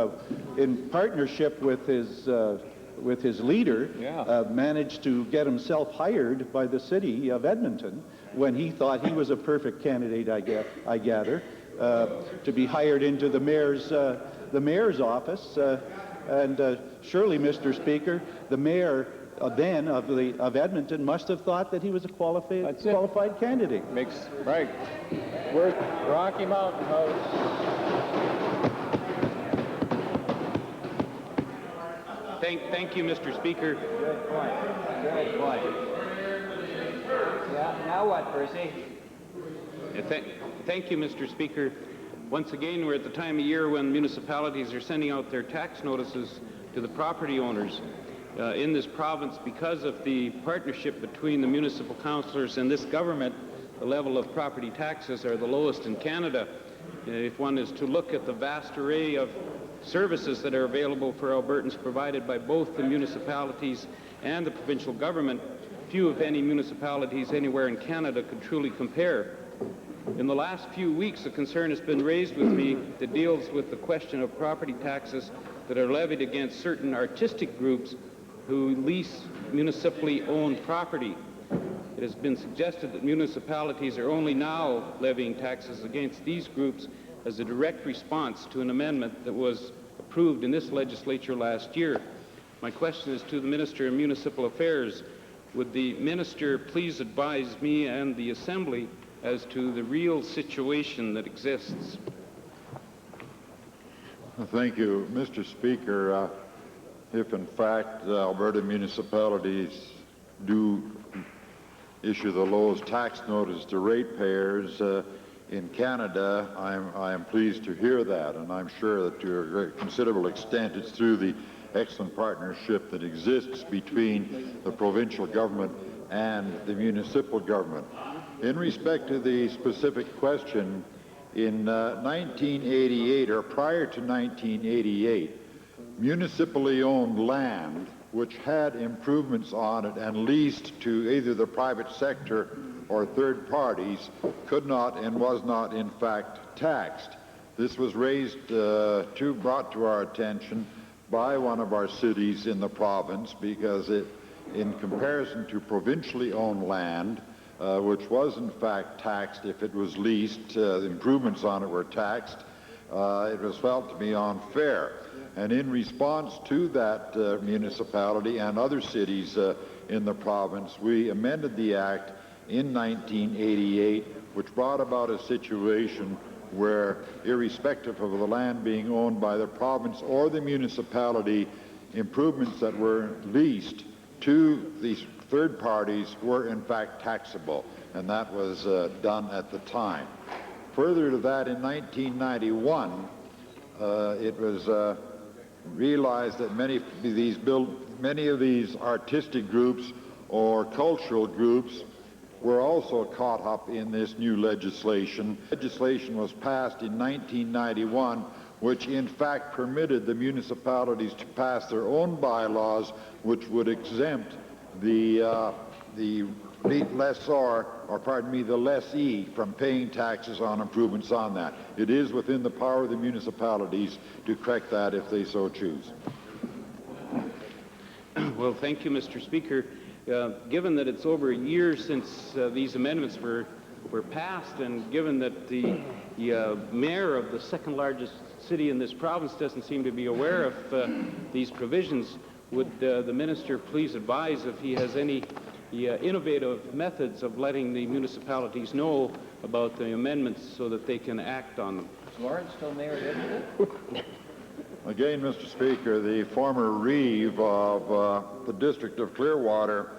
in partnership with his leader, managed to get himself hired by the city of Edmonton when he thought he was a perfect candidate, I gather, to be hired into the mayor's office. And surely, Mr. Speaker, the mayor then of Edmonton must have thought that he was a qualified candidate. Right. Where's Rocky Mountain House? Thank you, Mr. Speaker. Good point. Good point. Yeah, now what, Percy? Thank you, Mr. Speaker. Once again, we're at the time of year when municipalities are sending out their tax notices to the property owners in this province. Because of the partnership between the municipal councillors and this government, the level of property taxes are the lowest in Canada. If one is to look at the vast array of services that are available for Albertans provided by both the municipalities and the provincial government, few, if any, municipalities anywhere in Canada could truly compare. In the last few weeks, a concern has been raised with me that deals with the question of property taxes that are levied against certain artistic groups who lease municipally owned property. It has been suggested that municipalities are only now levying taxes against these groups as a direct response to an amendment that was approved in this legislature last year. My question is to the Minister of Municipal Affairs. Would the Minister please advise me and the Assembly as to the real situation that exists? Thank you, Mr. Speaker. If in fact Alberta municipalities do issue the lowest tax notice to ratepayers in Canada. I am pleased to hear that, and I'm sure that to a great considerable extent it's through the excellent partnership that exists between the provincial government and the municipal government. In respect to the specific question, in 1988 or prior to 1988, municipally owned land which had improvements on it and leased to either the private sector or third parties could not and was not in fact taxed. This was brought to our attention by one of our cities in the province because it, in comparison to provincially owned land, which was in fact taxed if it was leased, the improvements on it were taxed, it was felt to be unfair. And in response to that municipality and other cities in the province, we amended the act in 1988, which brought about a situation where, irrespective of the land being owned by the province or the municipality, improvements that were leased to these third parties were in fact taxable, and that was done at the time. Further to that, in 1991, it was realized that many of these artistic groups or cultural groups were also caught up in this new legislation. Legislation was passed in 1991, which in fact permitted the municipalities to pass their own bylaws, which would exempt the lessor, or pardon me, the lessee from paying taxes on improvements on that. It is within the power of the municipalities to correct that if they so choose. Well, thank you, Mr. Speaker. Given that it's over a year since these amendments were passed, and given that the mayor of the second largest city in this province doesn't seem to be aware of these provisions, would the minister please advise if he has any innovative methods of letting the municipalities know about the amendments so that they can act on them? Is Lawrence still mayor, isn't it? Again, Mr. Speaker, the former reeve of the District of Clearwater,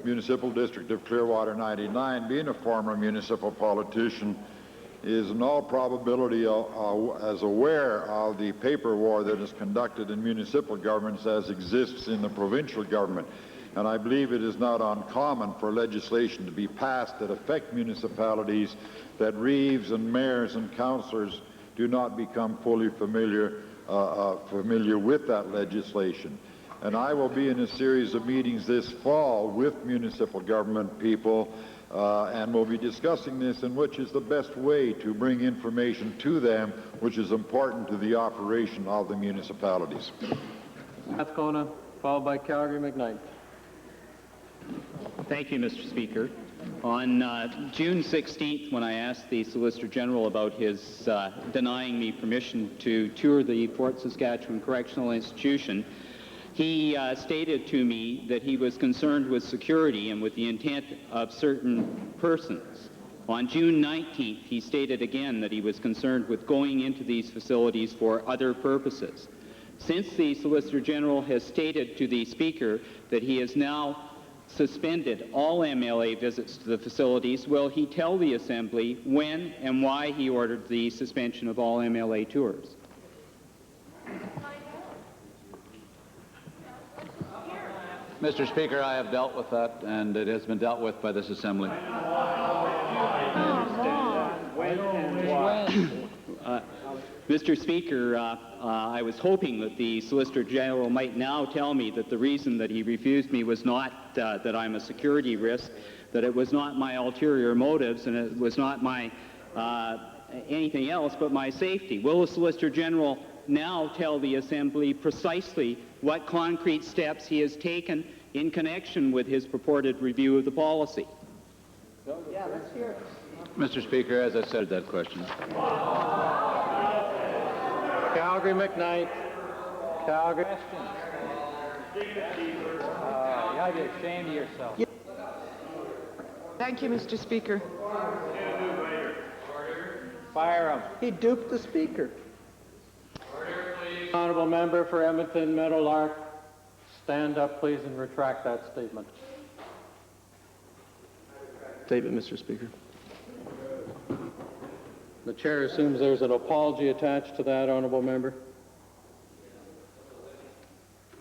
Municipal District of Clearwater 99, being a former municipal politician, is in all probability as aware of the paper war that is conducted in municipal governments as exists in the provincial government. And I believe it is not uncommon for legislation to be passed that affect municipalities that reeves and mayors and councillors do not become fully familiar with that legislation. And I will be in a series of meetings this fall with municipal government people, and we'll be discussing this and which is the best way to bring information to them, which is important to the operation of the municipalities. Strathcona, followed by Calgary-McKnight. Thank you, Mr. Speaker. On June 16th, when I asked the Solicitor General about his denying me permission to tour the Fort Saskatchewan Correctional Institution, he stated to me that he was concerned with security and with the intent of certain persons. On June 19th, he stated again that he was concerned with going into these facilities for other purposes. Since the Solicitor General has stated to the Speaker that he has now suspended all MLA visits to the facilities, will he tell the Assembly when and why he ordered the suspension of all MLA tours? Mr. Speaker, I have dealt with that, and it has been dealt with by this Assembly. Mr. Speaker, I was hoping that the Solicitor General might now tell me that the reason that he refused me was not that I'm a security risk, that it was not my ulterior motives, and it was not my anything else but my safety. Will the Solicitor General now tell the Assembly precisely what concrete steps he has taken in connection with his purported review of the policy? Yeah, let's hear it. Mr. Speaker, as I said that question. Calgary-McKnight. Calgary. You ought to be ashamed of yourself. Thank you, Mr. Speaker. Fire him. He duped the Speaker. Honourable member for Edmonton Meadowlark, stand up please and retract that statement. statement, Mr. Speaker. The chair assumes there's an apology attached to that, honourable member.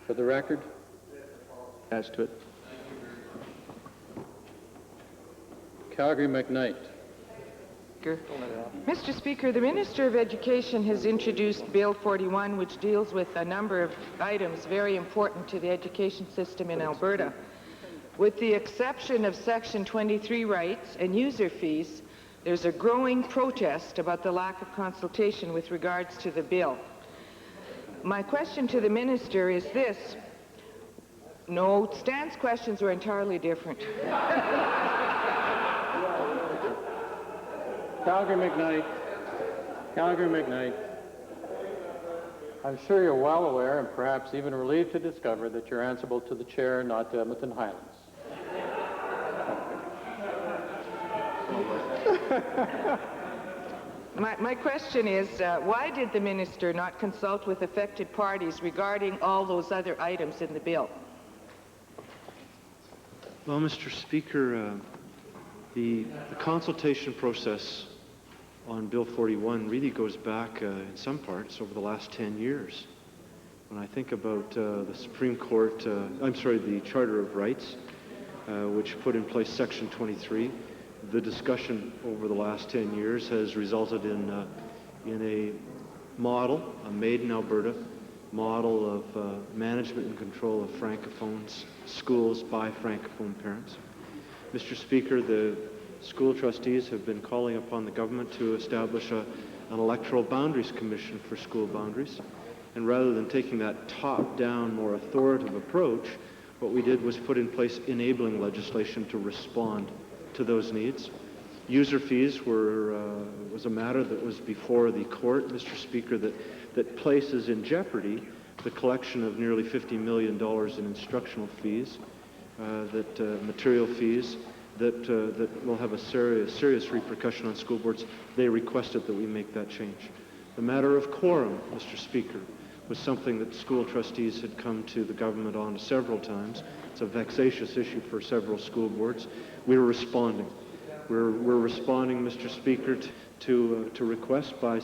For the record. Attached to it. Calgary McKnight. Mr. Speaker, the Minister of Education has introduced Bill 41, which deals with a number of items very important to the education system in Alberta. With the exception of Section 23 rights and user fees, there's a growing protest about the lack of consultation with regards to the bill. My question to the Minister is this. No, Stan's questions were entirely different. Calgary McKnight. Calgary McKnight. I'm sure you're well aware and perhaps even relieved to discover that you're answerable to the chair, not to Edmonton Highlands. My question is, why did the Minister not consult with affected parties regarding all those other items in the bill? Well, Mr. Speaker, the consultation process on Bill 41 really goes back in some parts over the last 10 years. When I think about the Supreme Court, the Charter of Rights, which put in place Section 23, the discussion over the last 10 years has resulted in a model, a made in Alberta model of management and control of francophones, schools by francophone parents. Mr. Speaker, the school trustees have been calling upon the government to establish an electoral boundaries commission for school boundaries. And rather than taking that top-down, more authoritative approach, what we did was put in place enabling legislation to respond to those needs. User fees was a matter that was before the court, Mr. Speaker, that places in jeopardy the collection of nearly $50 million in instructional fees, material fees, that will have a serious repercussion on school boards. They requested that we make that change. The matter of quorum, Mr. Speaker, was something that school trustees had come to the government on several times. It's a vexatious issue for several school boards. We were responding. We're responding, Mr. Speaker, to requests by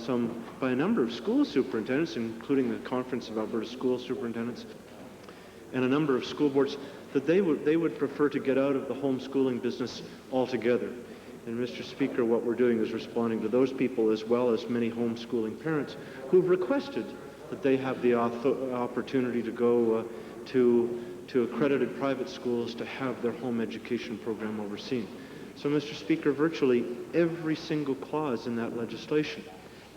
a number of school superintendents, including the Conference of Alberta School Superintendents, and a number of school boards, that they would prefer to get out of the homeschooling business altogether. And Mr. Speaker, what we're doing is responding to those people as well as many homeschooling parents who've requested that they have the opportunity to go to accredited private schools to have their home education program overseen. So, Mr. Speaker, virtually every single clause in that legislation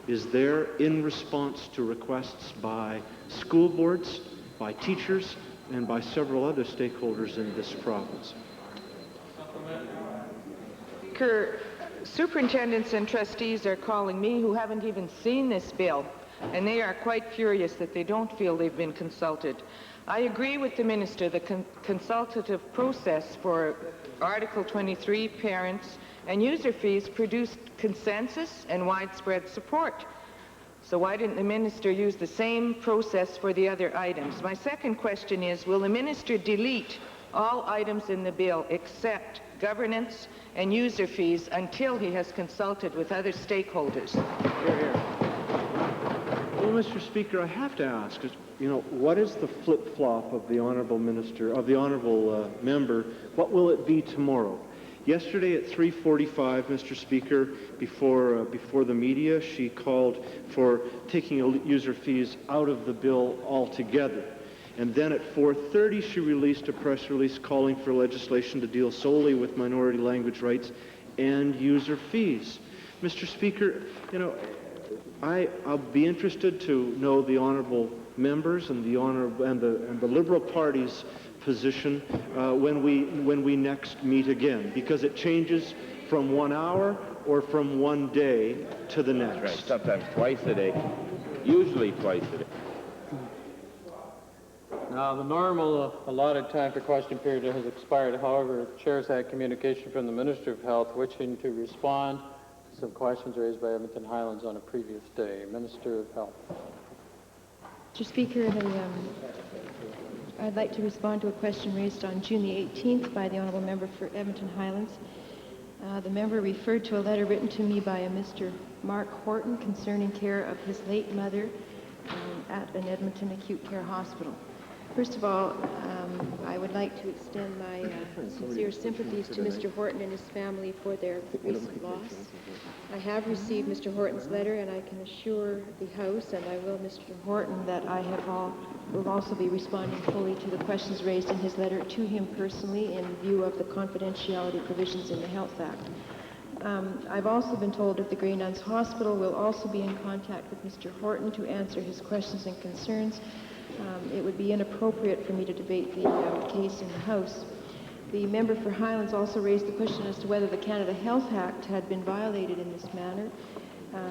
is there in response to requests by school boards, by teachers, and by several other stakeholders in this province. Superintendents and trustees are calling me who haven't even seen this bill, and they are quite furious that they don't feel they've been consulted. I agree with the Minister. The consultative process for Article 23, parents, and user fees produced consensus and widespread support. So why didn't the Minister use the same process for the other items? My second question is, will the Minister delete all items in the bill except governance and user fees until he has consulted with other stakeholders? Well, Mr. Speaker, I have to ask, what is the flip-flop of the honourable minister, of the honourable member? What will it be tomorrow? Yesterday at 3:45, Mr. Speaker, before the media, she called for taking user fees out of the bill altogether. And then at 4:30, she released a press release calling for legislation to deal solely with minority language rights and user fees. Mr. Speaker, I'll be interested to know the honourable members and the Liberal Party's position when we next meet again, because it changes from 1 hour or from one day to the next. That's right. Sometimes twice a day. Usually twice a day. Now, the normal allotted time for question period has expired. However, the Chair's had communication from the Minister of Health wishing to respond to some questions raised by Edmonton Highlands on a previous day. Minister of Health. Mr. Speaker, I'd like to respond to a question raised on June the 18th by the Honourable Member for Edmonton Highlands. The member referred to a letter written to me by a Mr. Mark Horton concerning care of his late mother at an Edmonton acute care hospital. First of all, I would like to extend my sincere sympathies to Mr. Horton and his family for their recent loss. I have received Mr. Horton's letter, and I can assure the House, and I will Mr. Horton, that I will also be responding fully to the questions raised in his letter to him personally in view of the confidentiality provisions in the Health Act. I've also been told that the Grey Nuns Hospital will also be in contact with Mr. Horton to answer his questions and concerns. It would be inappropriate for me to debate the case in the House. The member for Highlands also raised the question as to whether the Canada Health Act had been violated in this manner.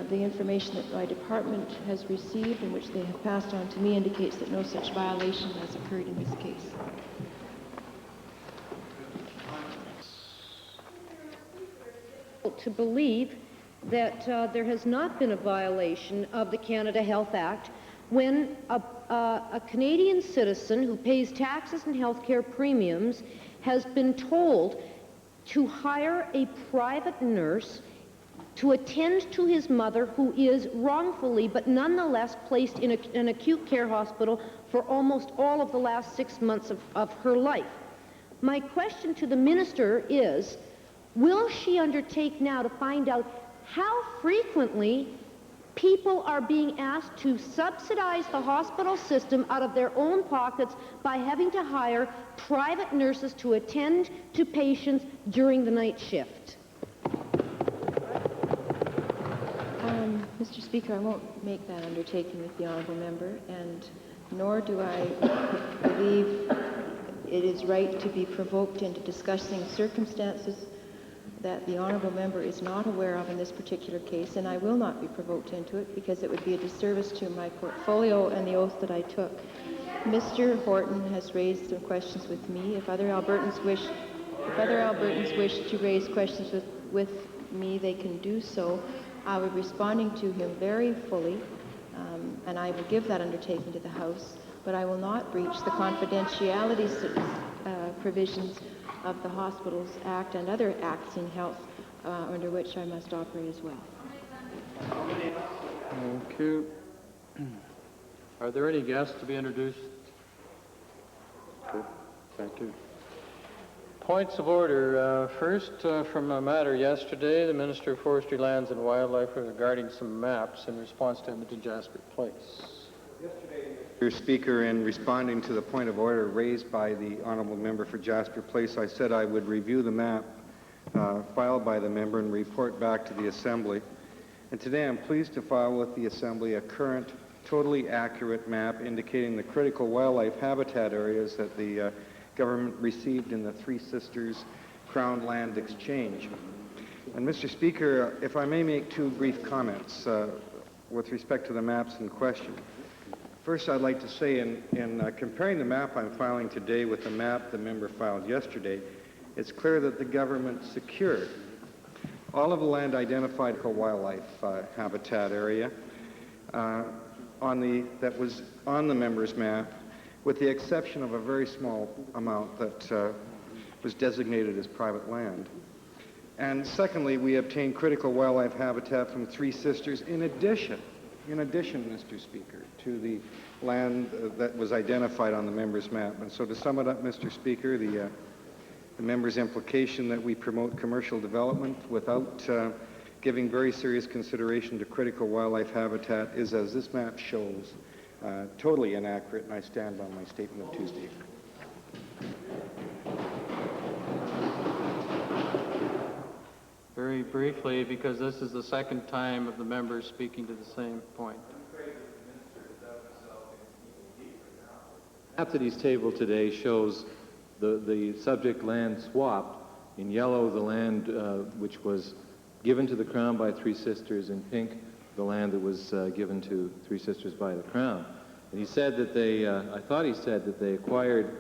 The information that my department has received and which they have passed on to me indicates that no such violation has occurred in this case. To believe that there has not been a violation of the Canada Health Act when a Canadian citizen who pays taxes and health care premiums has been told to hire a private nurse to attend to his mother, who is wrongfully but nonetheless placed in an acute care hospital for almost all of the last 6 months of her life. My question to the minister is, will she undertake now to find out how frequently people are being asked to subsidize the hospital system out of their own pockets by having to hire private nurses to attend to patients during the night shift? Mr. Speaker, I won't make that undertaking with the honourable member, and nor do I believe it is right to be provoked into discussing circumstances that the honourable member is not aware of in this particular case, and I will not be provoked into it because it would be a disservice to my portfolio and the oath that I took. Mr. Horton has raised some questions with me. If other Albertans wish to raise questions with me, they can do so. I will be responding to him very fully, and I will give that undertaking to the House, but I will not breach the confidentiality provisions of the Hospitals Act and other acts in health under which I must operate as well. Thank you. Are there any guests to be introduced? Good. Thank you. Points of order. First, from a matter yesterday, the Minister of Forestry, Lands and Wildlife regarding some maps in response to Edmonton Jasper Place. Mr. Speaker, in responding to the point of order raised by the honourable member for Jasper Place, I said I would review the map filed by the member and report back to the Assembly. And today I'm pleased to file with the Assembly a current, totally accurate map indicating the critical wildlife habitat areas that the government received in the Three Sisters Crown Land Exchange. And Mr. Speaker, if I may make two brief comments with respect to the maps in question. First, I'd like to say in comparing the map I'm filing today with the map the member filed yesterday, it's clear that the government secured all of the land identified for wildlife habitat area that was on the member's map, with the exception of a very small amount that was designated as private land. And secondly, we obtained critical wildlife habitat from Three Sisters in addition, Mr. Speaker, to the land that was identified on the member's map. And so to sum it up, Mr. Speaker, the member's implication that we promote commercial development without giving very serious consideration to critical wildlife habitat is, as this map shows, totally inaccurate, and I stand on my statement of Tuesday. Very briefly, because this is the second time of the members speaking to the same point. The map that he's tabled today shows the subject land swapped. In yellow, the land which was given to the Crown by Three Sisters. In pink, the land that was given to Three Sisters by the Crown. And he said that they, I thought he said that they acquired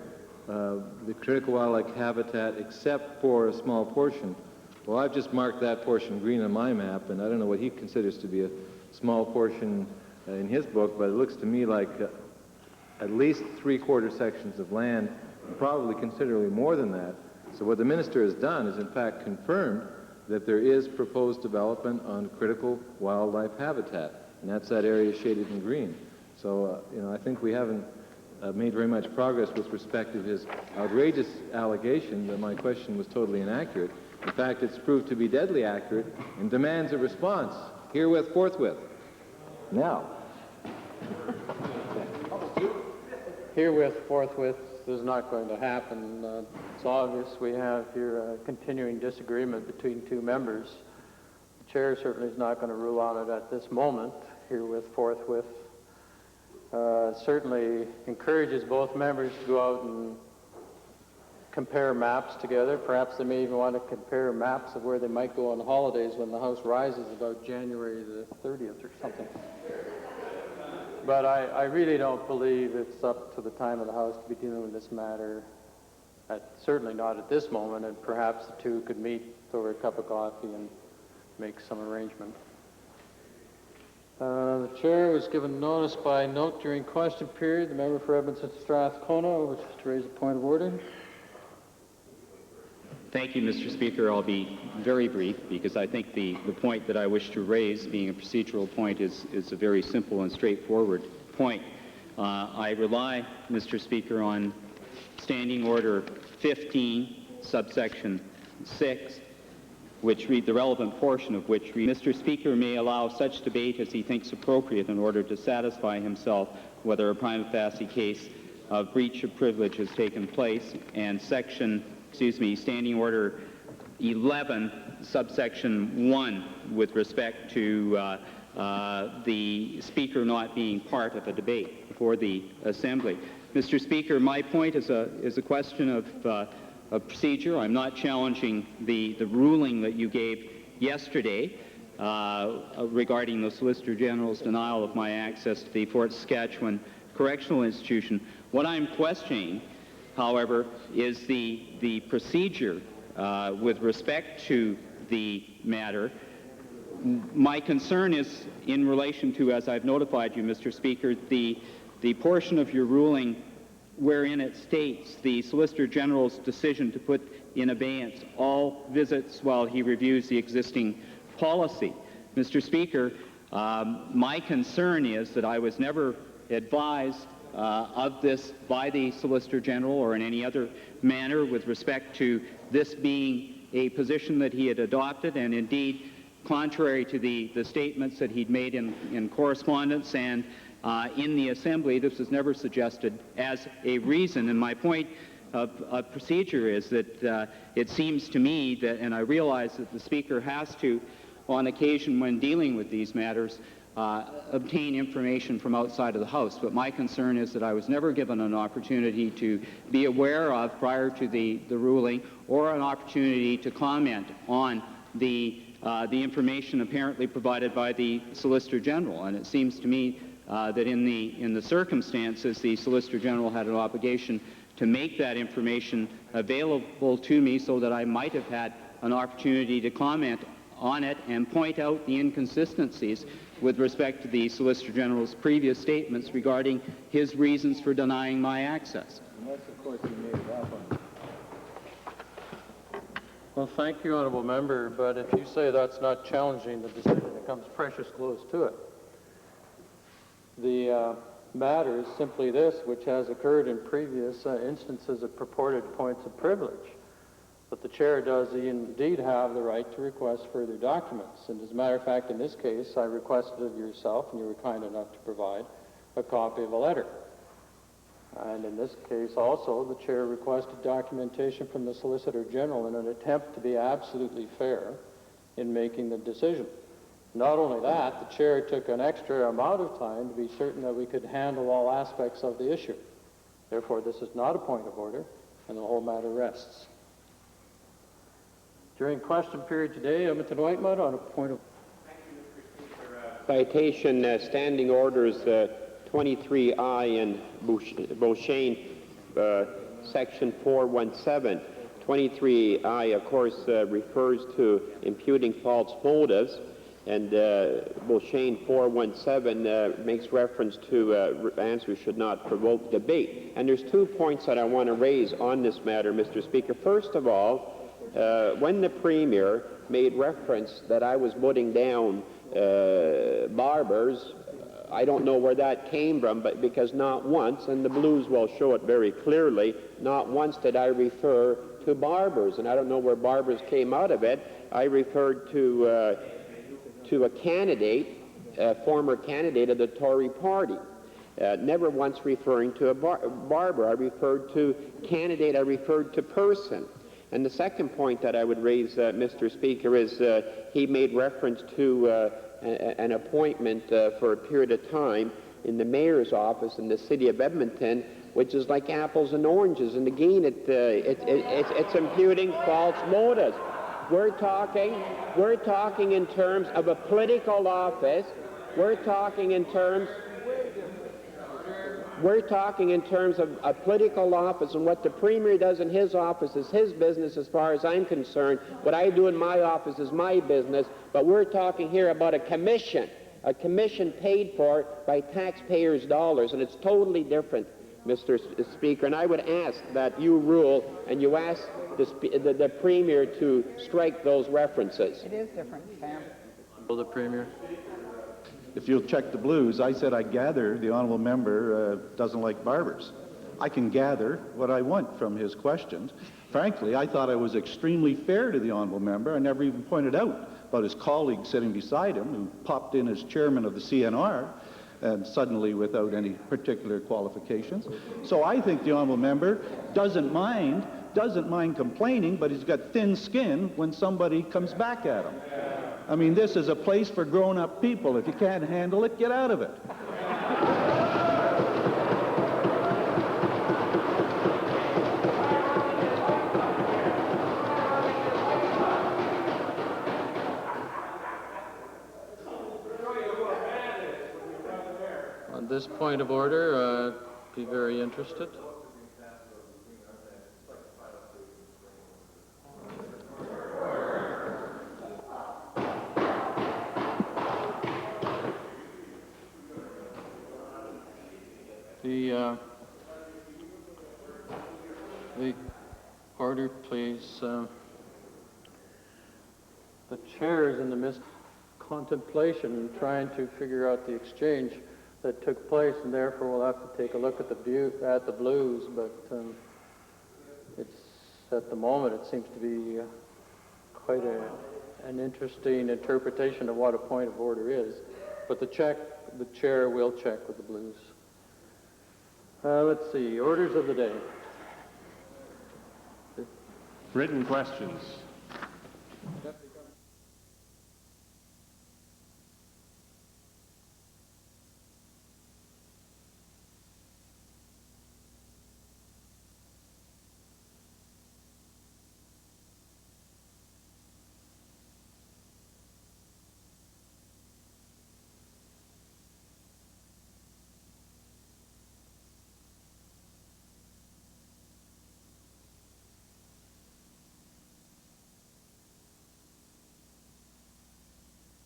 the critical wildlife habitat except for a small portion. Well, I've just marked that portion green on my map, and I don't know what he considers to be a small portion in his book, but it looks to me like at least 3/4 sections of land, and probably considerably more than that. So what the minister has done is, in fact, confirmed that there is proposed development on critical wildlife habitat, and that's that area shaded in green. So, I think we haven't made very much progress with respect to his outrageous allegation that my question was totally inaccurate. In fact, it's proved to be deadly accurate and demands a response, herewith, forthwith. Now. Herewith, forthwith is not going to happen. It's obvious we have here a continuing disagreement between two members. The chair certainly is not going to rule on it at this moment. Herewith, forthwith certainly encourages both members to go out and compare maps together. Perhaps they may even want to compare maps of where they might go on holidays when the House rises about January the 30th or something. But I really don't believe it's up to the time of the House to be dealing with this matter. Certainly not at this moment, and perhaps the two could meet over a cup of coffee and make some arrangement. The chair was given notice by note during question period. The member for Edmonton Strathcona wishes to raise a point of order. Thank you, Mr. Speaker. I'll be very brief because I think the point that I wish to raise, being a procedural point, is a very simple and straightforward point. I rely, Mr. Speaker, on Standing Order 15, subsection 6, which read the relevant portion of which read, Mr. Speaker may allow such debate as he thinks appropriate in order to satisfy himself whether a prima facie case of breach of privilege has taken place, and Standing Order 11, subsection 1, with respect to the Speaker not being part of a debate before the Assembly. Mr. Speaker, my point is a question of procedure. I'm not challenging the ruling that you gave yesterday regarding the Solicitor General's denial of my access to the Fort Saskatchewan Correctional Institution. What I'm questioning, however, is the procedure with respect to the matter. My concern is in relation to, as I've notified you, Mr. Speaker, the portion of your ruling wherein it states the Solicitor General's decision to put in abeyance all visits while he reviews the existing policy. Mr. Speaker, my concern is that I was never advised of this by the Solicitor General or in any other manner with respect to this being a position that he had adopted, and indeed, contrary to the statements that he'd made in correspondence and in the Assembly, this was never suggested as a reason. And my point of procedure is that it seems to me that, and I realize that the Speaker has to, on occasion when dealing with these matters, obtain information from outside of the House. But my concern is that I was never given an opportunity to be aware of prior to the ruling, or an opportunity to comment on the information apparently provided by the Solicitor General. And it seems to me that in the circumstances, the Solicitor General had an obligation to make that information available to me so that I might have had an opportunity to comment on it and point out the inconsistencies with respect to the Solicitor General's previous statements regarding his reasons for denying my access. Unless, of course, he made it up on. Well, thank you, Honourable Member, but if you say that's not challenging the decision, it comes precious close to it. The matter is simply this, which has occurred in previous instances of purported points of privilege. But the chair does indeed have the right to request further documents. And as a matter of fact, in this case, I requested of yourself, and you were kind enough to provide a copy of a letter. And in this case also, the chair requested documentation from the Solicitor General in an attempt to be absolutely fair in making the decision. Not only that, the chair took an extra amount of time to be certain that we could handle all aspects of the issue. Therefore, this is not a point of order, and the whole matter rests. During question period today, Edmonton Whitemud on a point of... Citation Standing Orders 23I and Beauchesne, Section 417. 23I, of course, refers to imputing false motives, and Beauchesne 417 makes reference to answers should not provoke debate. And there's 2 points that I want to raise on this matter, Mr. Speaker. First of all, when the Premier made reference that I was putting down barbers. I don't know where that came from, but because not once, and the blues will show it very clearly, not once did I refer to barbers, and I don't know where barbers came out of it. I referred to a candidate, a former candidate of the Tory party. Never once referring to a barber. I referred to candidate, I referred to person. And the second point that I would raise, Mr. Speaker, is he made reference to an appointment for a period of time in the mayor's office in the city of Edmonton, which is like apples and oranges. And again, it's imputing false motives. We're talking in terms of a political office. We're talking in terms of a political office, and what the Premier does in his office is his business as far as I'm concerned. What I do in my office is my business, but we're talking here about a commission paid for by taxpayers' dollars, and it's totally different, Mr. Speaker. And I would ask that you rule and you ask the Premier to strike those references. It is different, Sam. The Premier. If you'll check the blues, I said I gather the honourable member doesn't like barbers. I can gather what I want from his questions. Frankly, I thought I was extremely fair to the honourable member. I never even pointed out about his colleague sitting beside him who popped in as chairman of the CNR and suddenly without any particular qualifications. So I think the honourable member doesn't mind complaining, but he's got thin skin when somebody comes back at him. I mean, this is a place for grown-up people. If you can't handle it, get out of it. On this point of order, be very interested. The order, please. The chair is in the midst of contemplation and trying to figure out the exchange that took place, and therefore we'll have to take a look at the blues. But it's at the moment it seems to be quite an interesting interpretation of what a point of order is. But the chair will check with the blues. Let's see, orders of the day. Written questions. Yep.